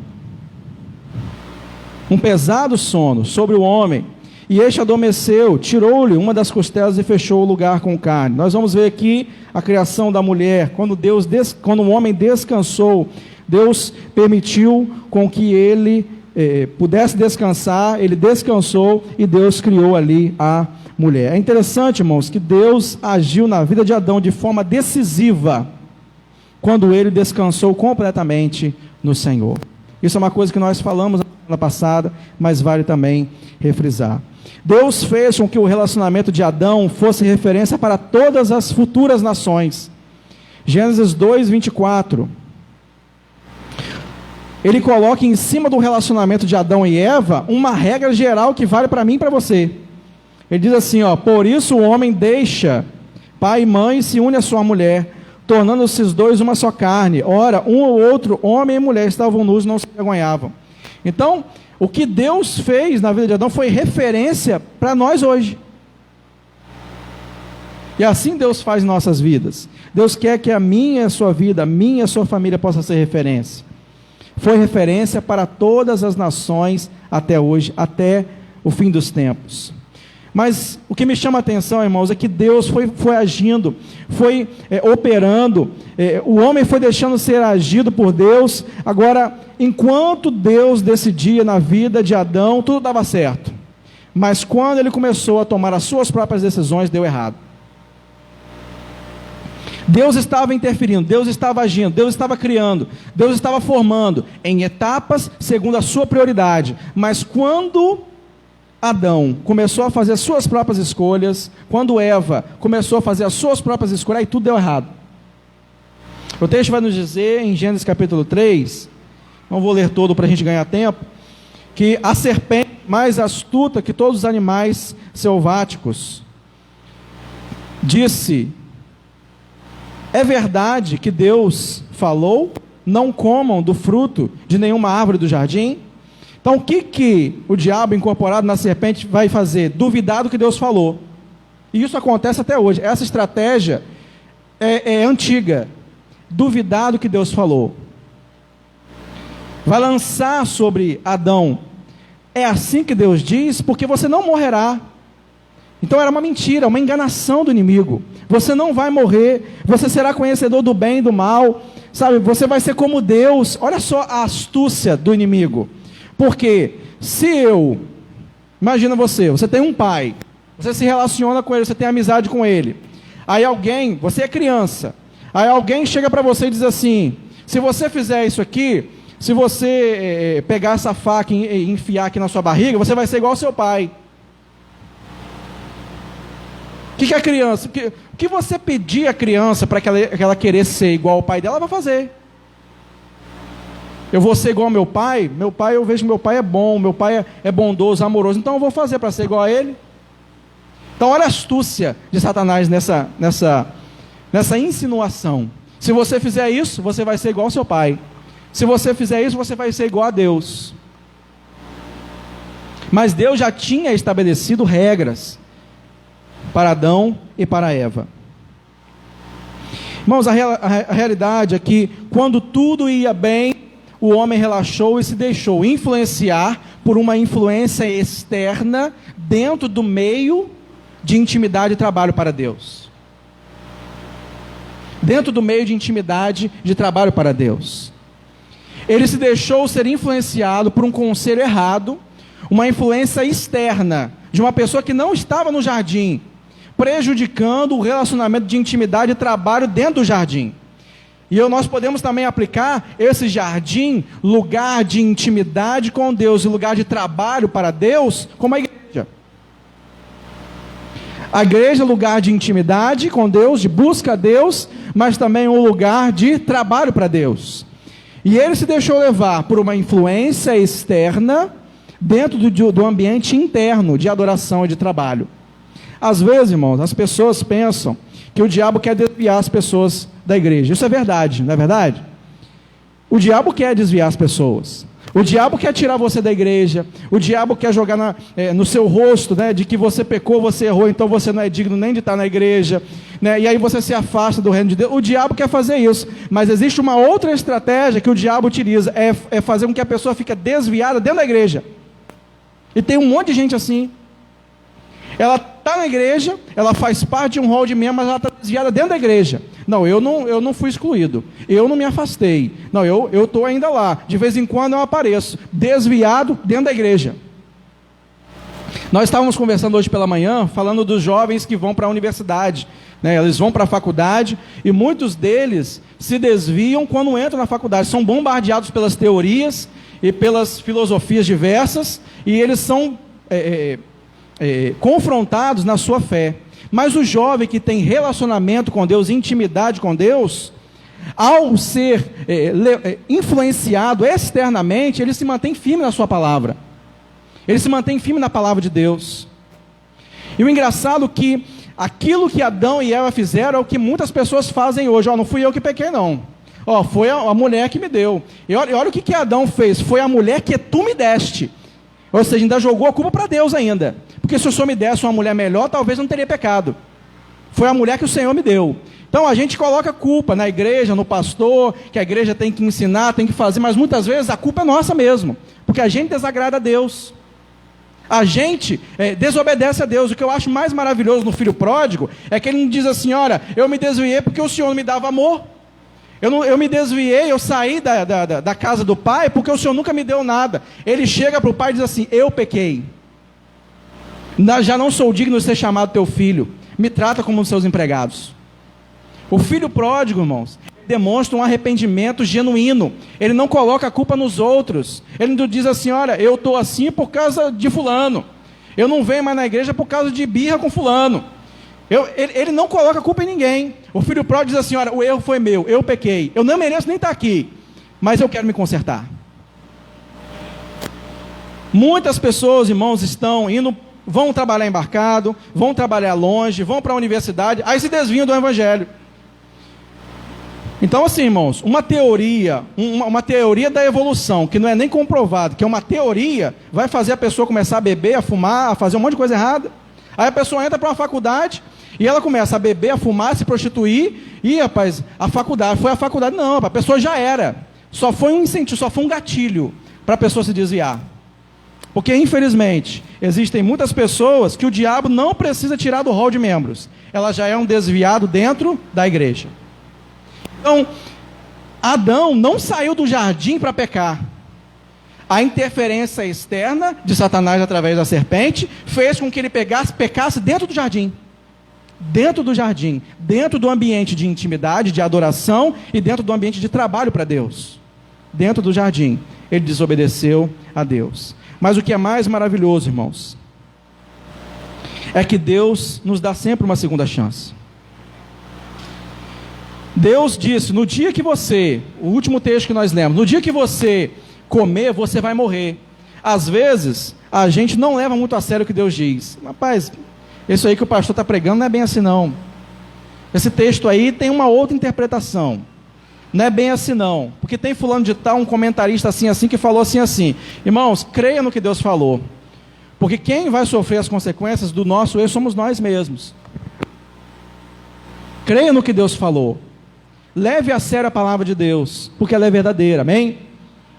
Speaker 2: um pesado sono, sobre o homem, e este adormeceu, tirou-lhe uma das costelas e fechou o lugar com carne. Nós vamos ver aqui a criação da mulher. Quando o homem descansou, Deus permitiu com que ele pudesse descansar, ele descansou e Deus criou ali a mulher. É interessante, irmãos, que Deus agiu na vida de Adão de forma decisiva, quando ele descansou completamente no Senhor. Isso é uma coisa que nós falamos na semana passada, mas vale também refrisar. Deus fez com que o relacionamento de Adão fosse referência para todas as futuras nações. Gênesis 2, 24. Ele coloca em cima do relacionamento de Adão e Eva uma regra geral que vale para mim e para você. Ele diz assim, por isso o homem deixa pai e mãe e se une à sua mulher, tornando-se os dois uma só carne. Ora, um ou outro, homem e mulher, estavam nus e não se envergonhavam. Então, o que Deus fez na vida de Adão foi referência para nós hoje. E assim Deus faz em nossas vidas. Deus quer que a minha e a sua vida, a minha e a sua família possa ser referência. Foi referência para todas as nações até hoje, até o fim dos tempos. Mas o que me chama a atenção, irmãos, é que Deus foi agindo, foi operando, o homem foi deixando ser agido por Deus. Agora, enquanto Deus decidia na vida de Adão, tudo dava certo. Mas quando ele começou a tomar as suas próprias decisões, deu errado. Deus estava interferindo, Deus estava agindo, Deus estava criando, Deus estava formando em etapas segundo a sua prioridade. Mas quando Adão começou a fazer as suas próprias escolhas, quando Eva começou a fazer as suas próprias escolhas, aí tudo deu errado. O texto vai nos dizer em Gênesis capítulo 3, não vou ler todo para a gente ganhar tempo, que a serpente, mais astuta que todos os animais selváticos, disse: é verdade que Deus falou: não comam do fruto de nenhuma árvore do jardim. Então o que o diabo incorporado na serpente vai fazer? Duvidar do que Deus falou. E isso acontece até hoje. Essa estratégia é antiga. Duvidar do que Deus falou. Vai lançar sobre Adão: é assim que Deus diz, porque você não morrerá. Então era uma mentira, uma enganação do inimigo. Você não vai morrer, você será conhecedor do bem e do mal, sabe? Você vai ser como Deus. Olha só a astúcia do inimigo. Porque imagina você tem um pai, você se relaciona com ele, você tem amizade com ele. Aí você é criança, aí alguém chega para você e diz assim: se você fizer isso aqui, se você pegar essa faca e enfiar aqui na sua barriga, você vai ser igual ao seu pai. O que é a criança? O que você pedir à criança para que ela querer ser igual ao pai dela, ela vai fazer. Eu vou ser igual ao meu pai, eu vejo que meu pai é bom, meu pai é bondoso, amoroso, então eu vou fazer para ser igual a ele. Então olha a astúcia de Satanás nessa insinuação. Se você fizer isso, você vai ser igual ao seu pai. Se você fizer isso, você vai ser igual a Deus. Mas Deus já tinha estabelecido regras para Adão e para Eva. Irmãos, a realidade é que quando tudo ia bem, o homem relaxou e se deixou influenciar por uma influência externa dentro do meio de intimidade e trabalho para Deus. Dentro do meio de intimidade de trabalho para Deus. Ele se deixou ser influenciado por um conselho errado, uma influência externa de uma pessoa que não estava no jardim, prejudicando o relacionamento de intimidade e trabalho dentro do jardim. E nós podemos também aplicar esse jardim, lugar de intimidade com Deus e lugar de trabalho para Deus, como a igreja. A igreja é lugar de intimidade com Deus, de busca a Deus, mas também um lugar de trabalho para Deus. E ele se deixou levar por uma influência externa dentro do ambiente interno de adoração e de trabalho. Às vezes, irmãos, as pessoas pensam que o diabo quer desviar as pessoas da igreja. Isso é verdade, não é verdade? O diabo quer desviar as pessoas. O diabo quer tirar você da igreja. O diabo quer jogar no seu rosto, né, de que você pecou, você errou, então você não é digno nem de estar na igreja, né, e aí você se afasta do reino de Deus. O diabo quer fazer isso. Mas existe uma outra estratégia que o diabo utiliza, é fazer com que a pessoa fique desviada dentro da igreja. E tem um monte de gente assim. Ela está na igreja, ela faz parte de um rol de membros, mas ela está desviada dentro da igreja. Não, eu não fui excluído, eu não me afastei, não, eu estou ainda lá, de vez em quando eu apareço, desviado dentro da igreja. Nós estávamos conversando hoje pela manhã, falando dos jovens que vão para a universidade, né? Eles vão para a faculdade, e muitos deles se desviam quando entram na faculdade, são bombardeados pelas teorias e pelas filosofias diversas, e eles são confrontados na sua fé. Mas o jovem que tem relacionamento com Deus, intimidade com Deus, ao ser influenciado externamente, ele se mantém firme na sua palavra, ele se mantém firme na palavra de Deus. E o engraçado é que aquilo que Adão e Eva fizeram é o que muitas pessoas fazem hoje. Não fui eu que pequei não, foi a mulher que me deu. E olha o que Adão fez: foi a mulher que tu me deste. Ou seja, ainda jogou a culpa para Deus ainda. Porque se o Senhor me desse uma mulher melhor, talvez não teria pecado. Foi a mulher que o Senhor me deu. Então a gente coloca a culpa na igreja, no pastor, que a igreja tem que ensinar, tem que fazer, mas muitas vezes a culpa é nossa mesmo. Porque a gente desagrada a Deus. A gente desobedece a Deus. O que eu acho mais maravilhoso no filho pródigo é que ele não diz assim: olha, eu me desviei porque o Senhor não me dava amor. Eu me desviei, eu saí da casa do pai porque o Senhor nunca me deu nada. Ele chega para o pai e diz assim: eu pequei, já não sou digno de ser chamado teu filho, me trata como um dos seus empregados. O filho pródigo, irmãos, demonstra um arrependimento genuíno. Ele não coloca a culpa nos outros. Ele não diz assim: olha, eu estou assim por causa de fulano, eu não venho mais na igreja por causa de birra com fulano. Ele não coloca a culpa em ninguém. O filho pródigo diz assim: olha, o erro foi meu, eu pequei, eu não mereço nem estar aqui, mas eu quero me consertar. Muitas pessoas, irmãos, vão trabalhar embarcado, vão trabalhar longe, vão para a universidade, aí se desviam do evangelho. Então, assim, irmãos, uma teoria da evolução, que não é nem comprovada, que é uma teoria, vai fazer a pessoa começar a beber, a fumar, a fazer um monte de coisa errada. Aí a pessoa entra para uma faculdade e ela começa a beber, a fumar, a se prostituir, e, rapaz, a faculdade, não, a pessoa já era. Só foi um incentivo, só foi um gatilho para a pessoa se desviar. Porque, infelizmente, existem muitas pessoas que o diabo não precisa tirar do rol de membros. Ela já é um desviado dentro da igreja. Então, Adão não saiu do jardim para pecar. A interferência externa de Satanás através da serpente fez com que ele pecasse dentro do jardim. Dentro do jardim, dentro do ambiente de intimidade, de adoração e dentro do ambiente de trabalho para Deus. Dentro do jardim, ele desobedeceu a Deus. Mas o que é mais maravilhoso, irmãos, é que Deus nos dá sempre uma segunda chance. Deus disse, no dia que você, o último texto que nós lemos, no dia que você comer, você vai morrer. Às vezes, a gente não leva muito a sério o que Deus diz. Rapaz, isso aí que o pastor está pregando não é bem assim não. Esse texto aí tem uma outra interpretação. Não é bem assim não. Porque tem fulano de tal, um comentarista assim, que falou assim. Irmãos, creia no que Deus falou. Porque quem vai sofrer as consequências do nosso erro somos nós mesmos. Creia no que Deus falou. Leve a sério a palavra de Deus, porque ela é verdadeira, amém?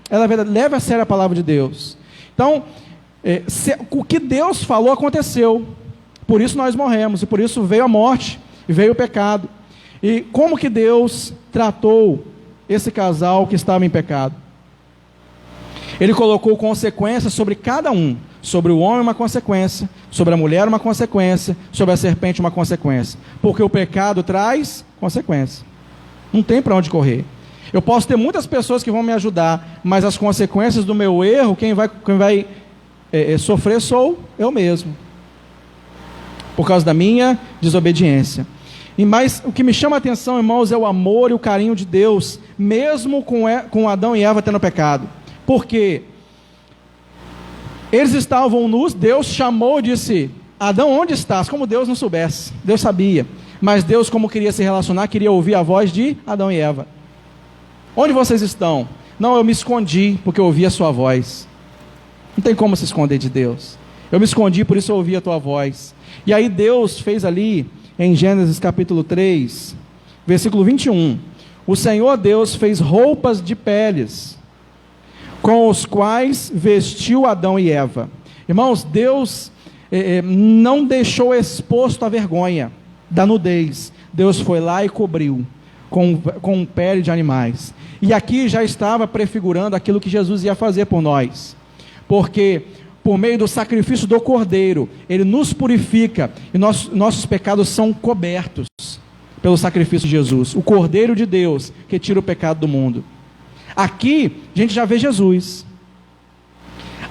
Speaker 2: Ela é verdadeira. Leve a sério a palavra de Deus. Então, o que Deus falou aconteceu. Por isso nós morremos, e por isso veio a morte, e veio o pecado. E como que Deus tratou esse casal que estava em pecado? Ele colocou consequências sobre cada um. Sobre o homem uma consequência, sobre a mulher uma consequência, sobre a serpente uma consequência. Porque o pecado traz consequência. Não tem para onde correr. Eu posso ter muitas pessoas que vão me ajudar, mas as consequências do meu erro, quem vai sofrer sou eu mesmo. Por causa da minha desobediência. Mas o que me chama a atenção, irmãos, é o amor e o carinho de Deus, mesmo com Adão e Eva tendo pecado. Por quê? Eles estavam nus, Deus chamou e disse, Adão, onde estás? Como Deus não soubesse, Deus sabia. Mas Deus, como queria se relacionar, queria ouvir a voz de Adão e Eva. Onde vocês estão? Não, eu me escondi, porque eu ouvi a sua voz. Não tem como se esconder de Deus. Eu me escondi, por isso eu ouvi a tua voz. E aí Deus fez ali, em Gênesis capítulo 3, versículo 21, o Senhor Deus fez roupas de peles, com os quais vestiu Adão e Eva. Irmãos, Deus não deixou exposto a vergonha da nudez. Deus foi lá e cobriu com pele de animais. E aqui já estava prefigurando aquilo que Jesus ia fazer por nós. Porque por meio do sacrifício do Cordeiro, Ele nos purifica e nossos pecados são cobertos pelo sacrifício de Jesus. O Cordeiro de Deus que tira o pecado do mundo. Aqui a gente já vê Jesus.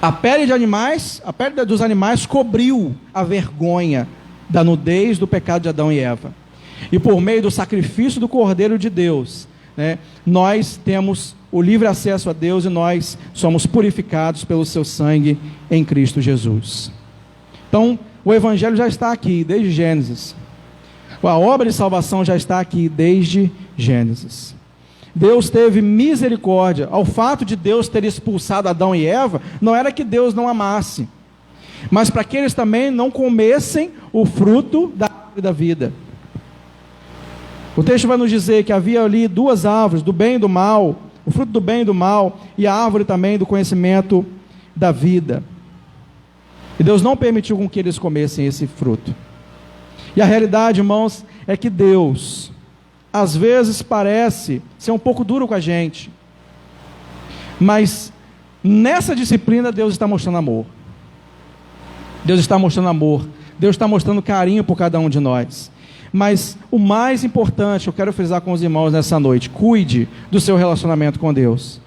Speaker 2: A pele dos animais cobriu a vergonha da nudez do pecado de Adão e Eva. E por meio do sacrifício do Cordeiro de Deus, nós temos o livre acesso a Deus e nós somos purificados pelo seu sangue em Cristo Jesus. Então, o Evangelho já está aqui desde Gênesis. A obra de salvação já está aqui desde Gênesis. Deus teve misericórdia. Ao fato de Deus ter expulsado Adão e Eva, não era que Deus não amasse, mas para que eles também não comessem o fruto da árvore da vida. O texto vai nos dizer que havia ali duas árvores, do bem e do mal, o fruto do bem e do mal, e a árvore também do conhecimento da vida. E Deus não permitiu com que eles comessem esse fruto. E a realidade, irmãos, é que Deus, às vezes parece ser um pouco duro com a gente, mas nessa disciplina Deus está mostrando amor. Deus está mostrando amor. Deus está mostrando carinho por cada um de nós. Mas o mais importante, eu quero frisar com os irmãos nessa noite, cuide do seu relacionamento com Deus.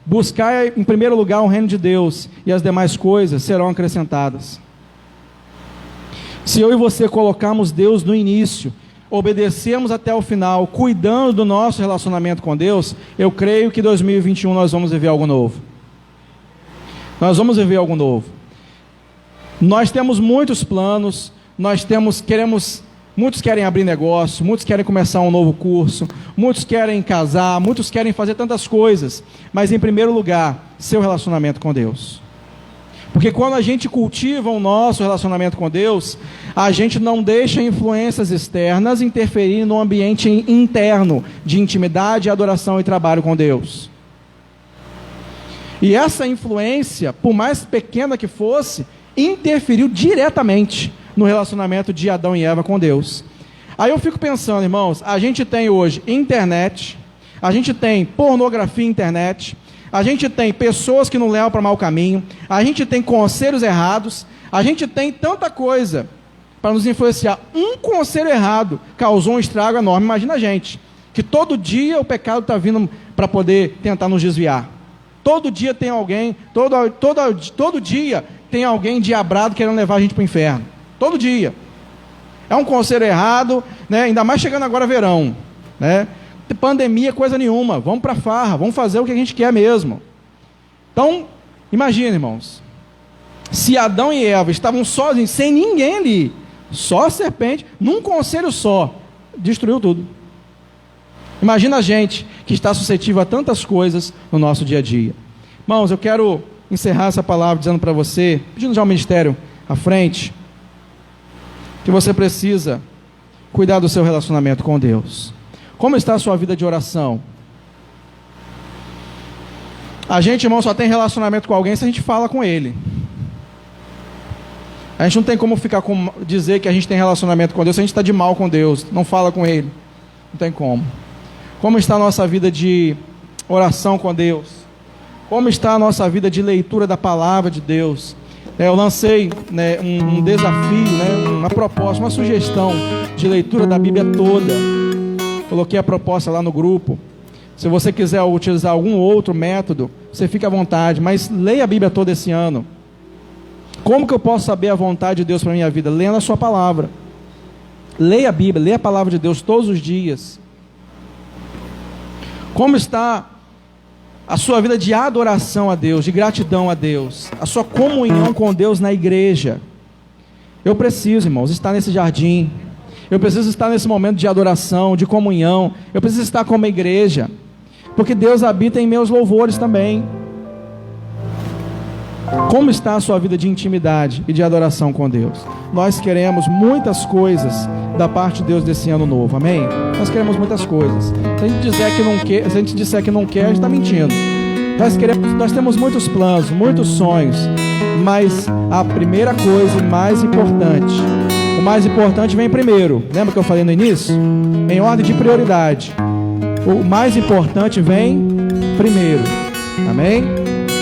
Speaker 2: Buscar em primeiro lugar o reino de Deus, e as demais coisas serão acrescentadas. Se eu e você colocarmos Deus no início, obedecemos até o final, cuidando do nosso relacionamento com Deus, eu creio que em 2021 nós vamos viver algo novo. Nós vamos viver algo novo. Nós temos muitos planos, queremos Muitos querem abrir negócio, muitos querem começar um novo curso, muitos querem casar, muitos querem fazer tantas coisas, mas em primeiro lugar, seu relacionamento com Deus. Porque quando a gente cultiva o nosso relacionamento com Deus, a gente não deixa influências externas interferir no ambiente interno de intimidade, adoração e trabalho com Deus. E essa influência, por mais pequena que fosse, interferiu diretamente no relacionamento de Adão e Eva com Deus. Aí eu fico pensando, irmãos, a gente tem hoje internet, a gente tem pornografia internet, a gente tem pessoas que não levam para mau caminho, a gente tem conselhos errados, a gente tem tanta coisa para nos influenciar. Um conselho errado causou um estrago enorme. Imagina a gente, que todo dia o pecado está vindo para poder tentar nos desviar. Todo dia tem alguém, todo dia tem alguém diabrado querendo levar a gente para o inferno. Todo dia. É um conselho errado, né? Ainda mais chegando agora verão, né? Pandemia, coisa nenhuma. Vamos para a farra, vamos fazer o que a gente quer mesmo. Então, imagina, irmãos. Se Adão e Eva estavam sozinhos, sem ninguém ali, só a serpente, num conselho só, destruiu tudo. Imagina a gente que está suscetível a tantas coisas no nosso dia a dia. Irmãos, eu quero encerrar essa palavra dizendo para você, pedindo já o ministério à frente, que você precisa cuidar do seu relacionamento com Deus. Como está a sua vida de oração? A gente, irmão, só tem relacionamento com alguém se a gente fala com ele. A gente não tem como dizer que a gente tem relacionamento com Deus se a gente está de mal com Deus, não fala com ele. Não tem como. Como está a nossa vida de oração com Deus? Como está a nossa vida de leitura da palavra de Deus? Eu lancei, né, um desafio, né, uma proposta, uma sugestão de leitura da Bíblia toda. Coloquei a proposta lá no grupo. Se você quiser utilizar algum outro método, você fica à vontade, mas leia a Bíblia toda esse ano. Como que eu posso saber a vontade de Deus para a minha vida? Lendo a sua palavra. Leia a Bíblia, leia a palavra de Deus todos os dias. Como está a sua vida de adoração a Deus, de gratidão a Deus, a sua comunhão com Deus na igreja? Eu preciso, irmãos, estar nesse jardim. Eu preciso estar nesse momento de adoração, de comunhão. Eu preciso estar como igreja, porque Deus habita em meus louvores também. Como está a sua vida de intimidade e de adoração com Deus? Nós queremos muitas coisas da parte de Deus desse ano novo, amém? Nós queremos muitas coisas. Se a gente disser que não quer, se a gente disser que não quer, a gente está mentindo. Nós temos muitos planos, muitos sonhos, mas a primeira coisa e mais importante, o mais importante vem primeiro. Lembra que eu falei no início? Em ordem de prioridade. O mais importante vem primeiro, amém?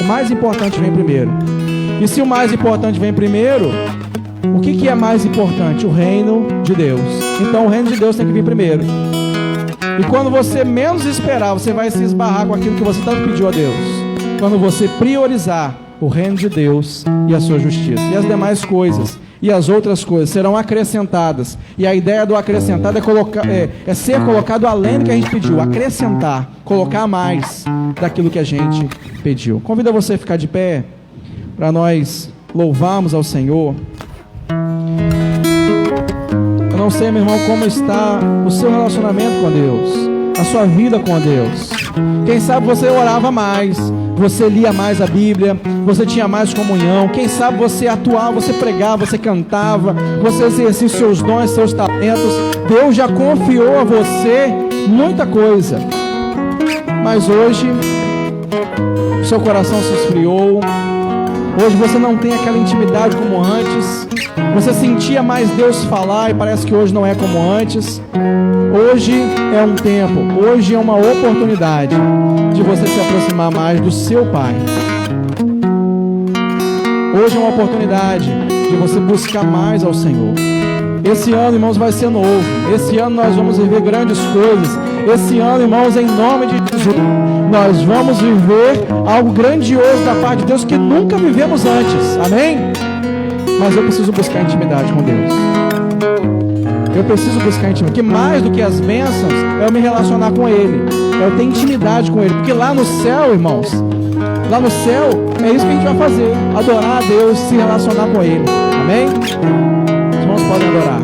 Speaker 2: O mais importante vem primeiro. E se o mais importante vem primeiro, o que é mais importante? O reino de Deus. Então o reino de Deus tem que vir primeiro. E quando você menos esperar, você vai se esbarrar com aquilo que você tanto pediu a Deus. Quando você priorizar o reino de Deus e a sua justiça. E as demais coisas, e as outras coisas serão acrescentadas. E a ideia do acrescentado é ser colocado além do que a gente pediu. Acrescentar, colocar mais daquilo que a gente pediu. Convido você a ficar de pé para nós louvarmos ao Senhor. Eu não sei, meu irmão, como está o seu relacionamento com Deus, a sua vida com Deus. Quem sabe você orava mais, você lia mais a Bíblia, você tinha mais comunhão. Quem sabe você atuava, você pregava, você cantava, você exercia seus dons, seus talentos. Deus já confiou a você muita coisa, mas hoje seu coração se esfriou. Hoje você não tem aquela intimidade como antes. Você sentia mais Deus falar e parece que hoje não é como antes. Hoje é um tempo, hoje é uma oportunidade de você se aproximar mais do seu Pai. Hoje é uma oportunidade de você buscar mais ao Senhor. Esse ano, irmãos, vai ser novo. Esse ano nós vamos viver grandes coisas. Esse ano, irmãos, em nome de Jesus, nós vamos viver algo grandioso da parte de Deus que nunca vivemos antes. Amém? Mas eu preciso buscar intimidade com Deus. Eu preciso buscar intimidade. Que mais do que as bênçãos é eu me relacionar com Ele. É eu ter intimidade com Ele. Porque lá no céu, irmãos, lá no céu é isso que a gente vai fazer. Adorar a Deus, se relacionar com Ele. Amém? Os irmãos podem adorar.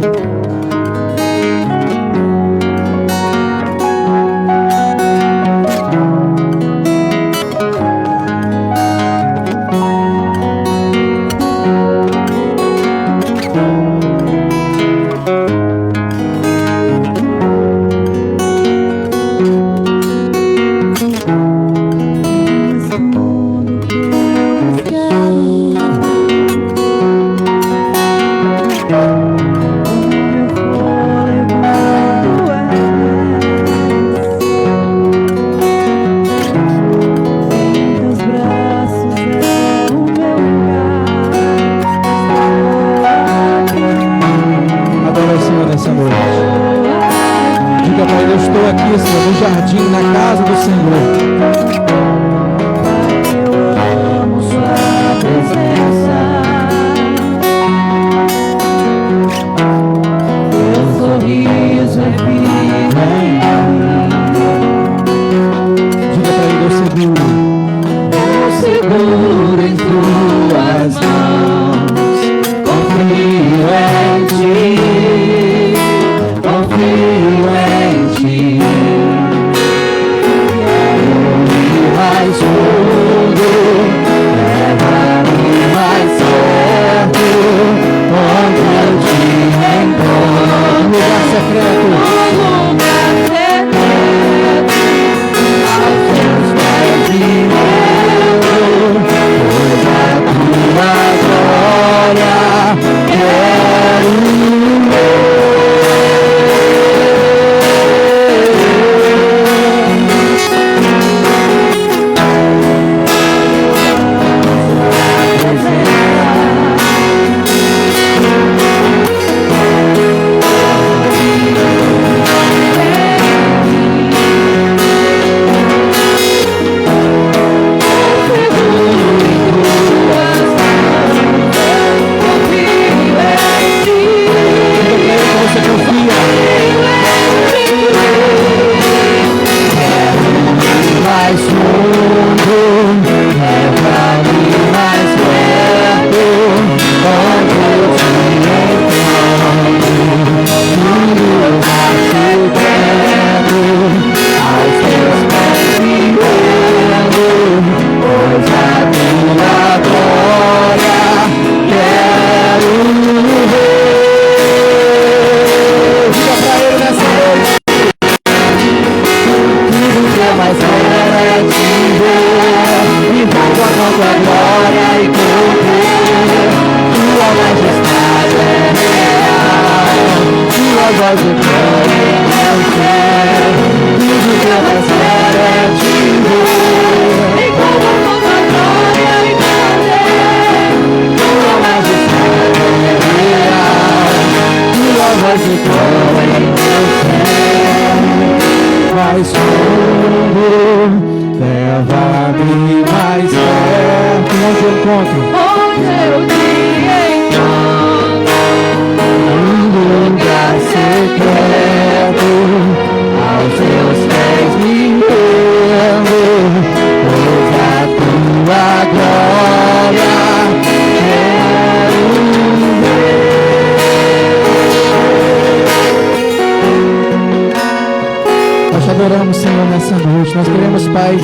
Speaker 2: diga, Pai, eu estou aqui, Senhor, no jardim, na casa do Senhor.
Speaker 3: Eu amo sua presença. Teu sorriso é vida em mim.
Speaker 2: Diga para ele, eu seguro.
Speaker 3: Eu seguro em tuas mãos. Confio em ti. Confio em ti. Quero ir mais fundo, leva-me mais perto, onde eu te encontro.
Speaker 2: Lugar secreto.
Speaker 3: No lugar secreto, aos teus pés me levo, pois a tua glória quero ver. Mais fundo, leva-me mais perto, onde eu te encontro. No lugar secreto, aos teus pés me rendo, pois a tua glória quero ver. Diga pra ele nessa noite. Tudo que eu mais quero é te ver, vivendo a tua glória e poder. Tua majestade é real, tua voz ecoa em meu ser. Tudo que eu mais quero é te ver, vivendo a tua glória e poder. Tua majestade é real, tua voz ecoa em meu ser. Mais fundo, leva-me mais perto. Onde eu encontro? Onde eu te encontro. Num lugar secreto, aos teus pés me rendo, pois a tua glória quero ver. Nós te adoramos, Senhor, nessa noite. Nós queremos, Pai,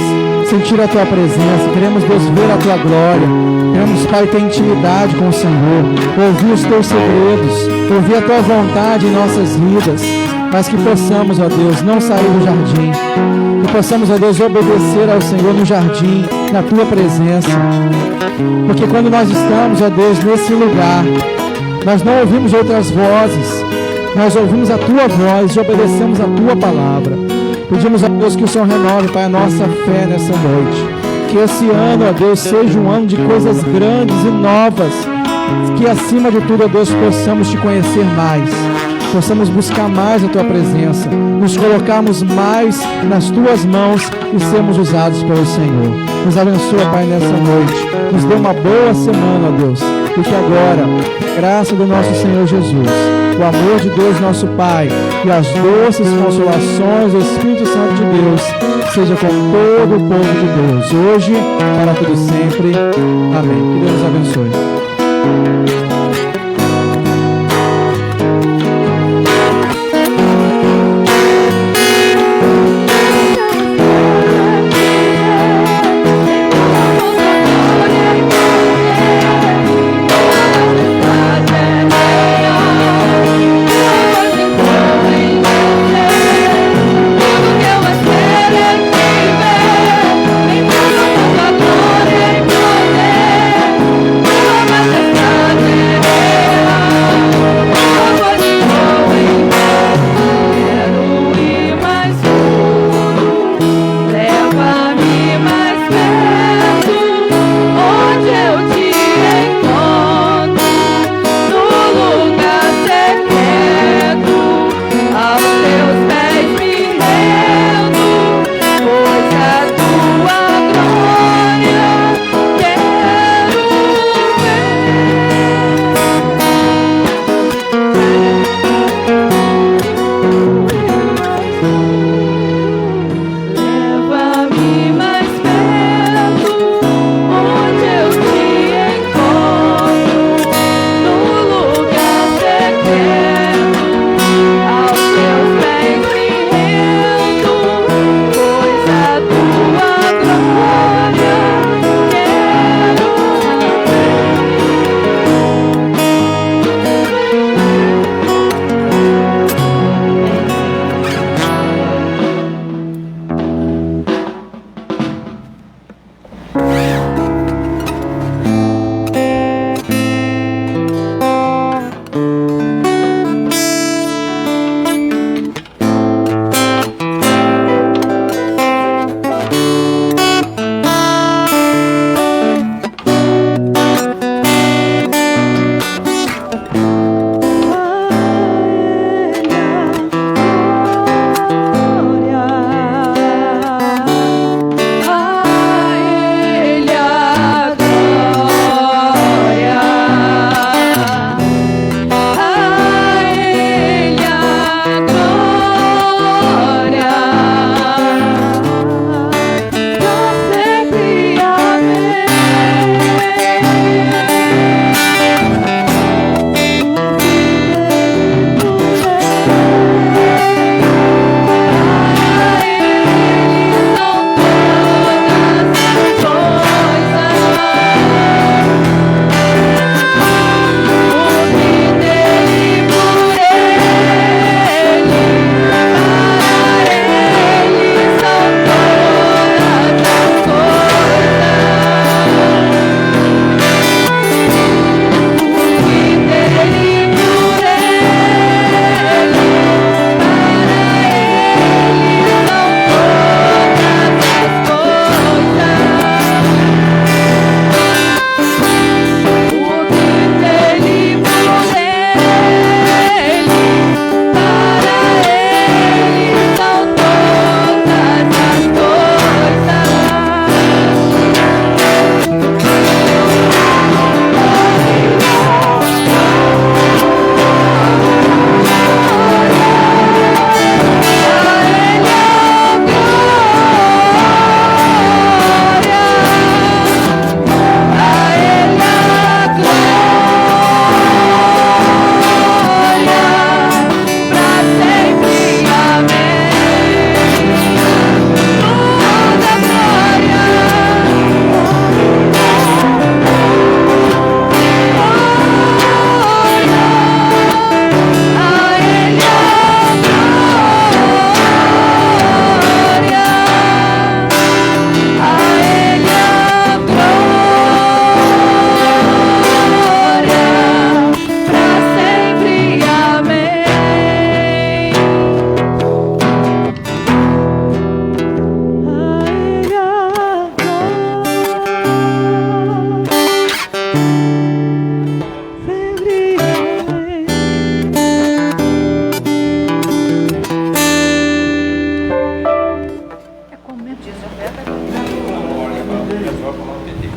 Speaker 3: sentir a Tua presença. Queremos, Deus, ver a Tua glória. Queremos, Pai, ter intimidade com o Senhor. Ouvir os Teus segredos. Ouvir a Tua vontade em nossas vidas. Mas que possamos, ó Deus, não sair do jardim. Que possamos, ó Deus, obedecer ao Senhor no jardim, na Tua presença. Porque quando nós estamos, ó Deus, nesse lugar, nós não ouvimos outras vozes. Nós ouvimos a Tua voz e obedecemos a Tua palavra. Pedimos a Deus que o Senhor renove, Pai, a nossa fé nessa noite. Que esse ano, ó Deus, seja um ano de coisas grandes e novas. Que acima de tudo, ó Deus, possamos Te conhecer mais. Possamos buscar mais a Tua presença. Nos colocarmos mais nas Tuas mãos e sermos usados pelo Senhor. Nos abençoa, Pai, nessa noite. Nos dê uma boa semana, ó Deus. E que agora, graça do nosso Senhor Jesus, o amor de Deus nosso Pai e as doces consolações do Espírito Santo de Deus seja com todo o povo de Deus, hoje, para todo sempre. Amém. Que Deus nos abençoe. Glória e poder,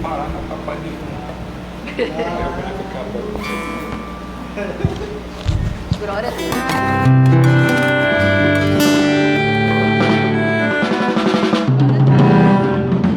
Speaker 1: parar na papai de
Speaker 4: Glória a Deus.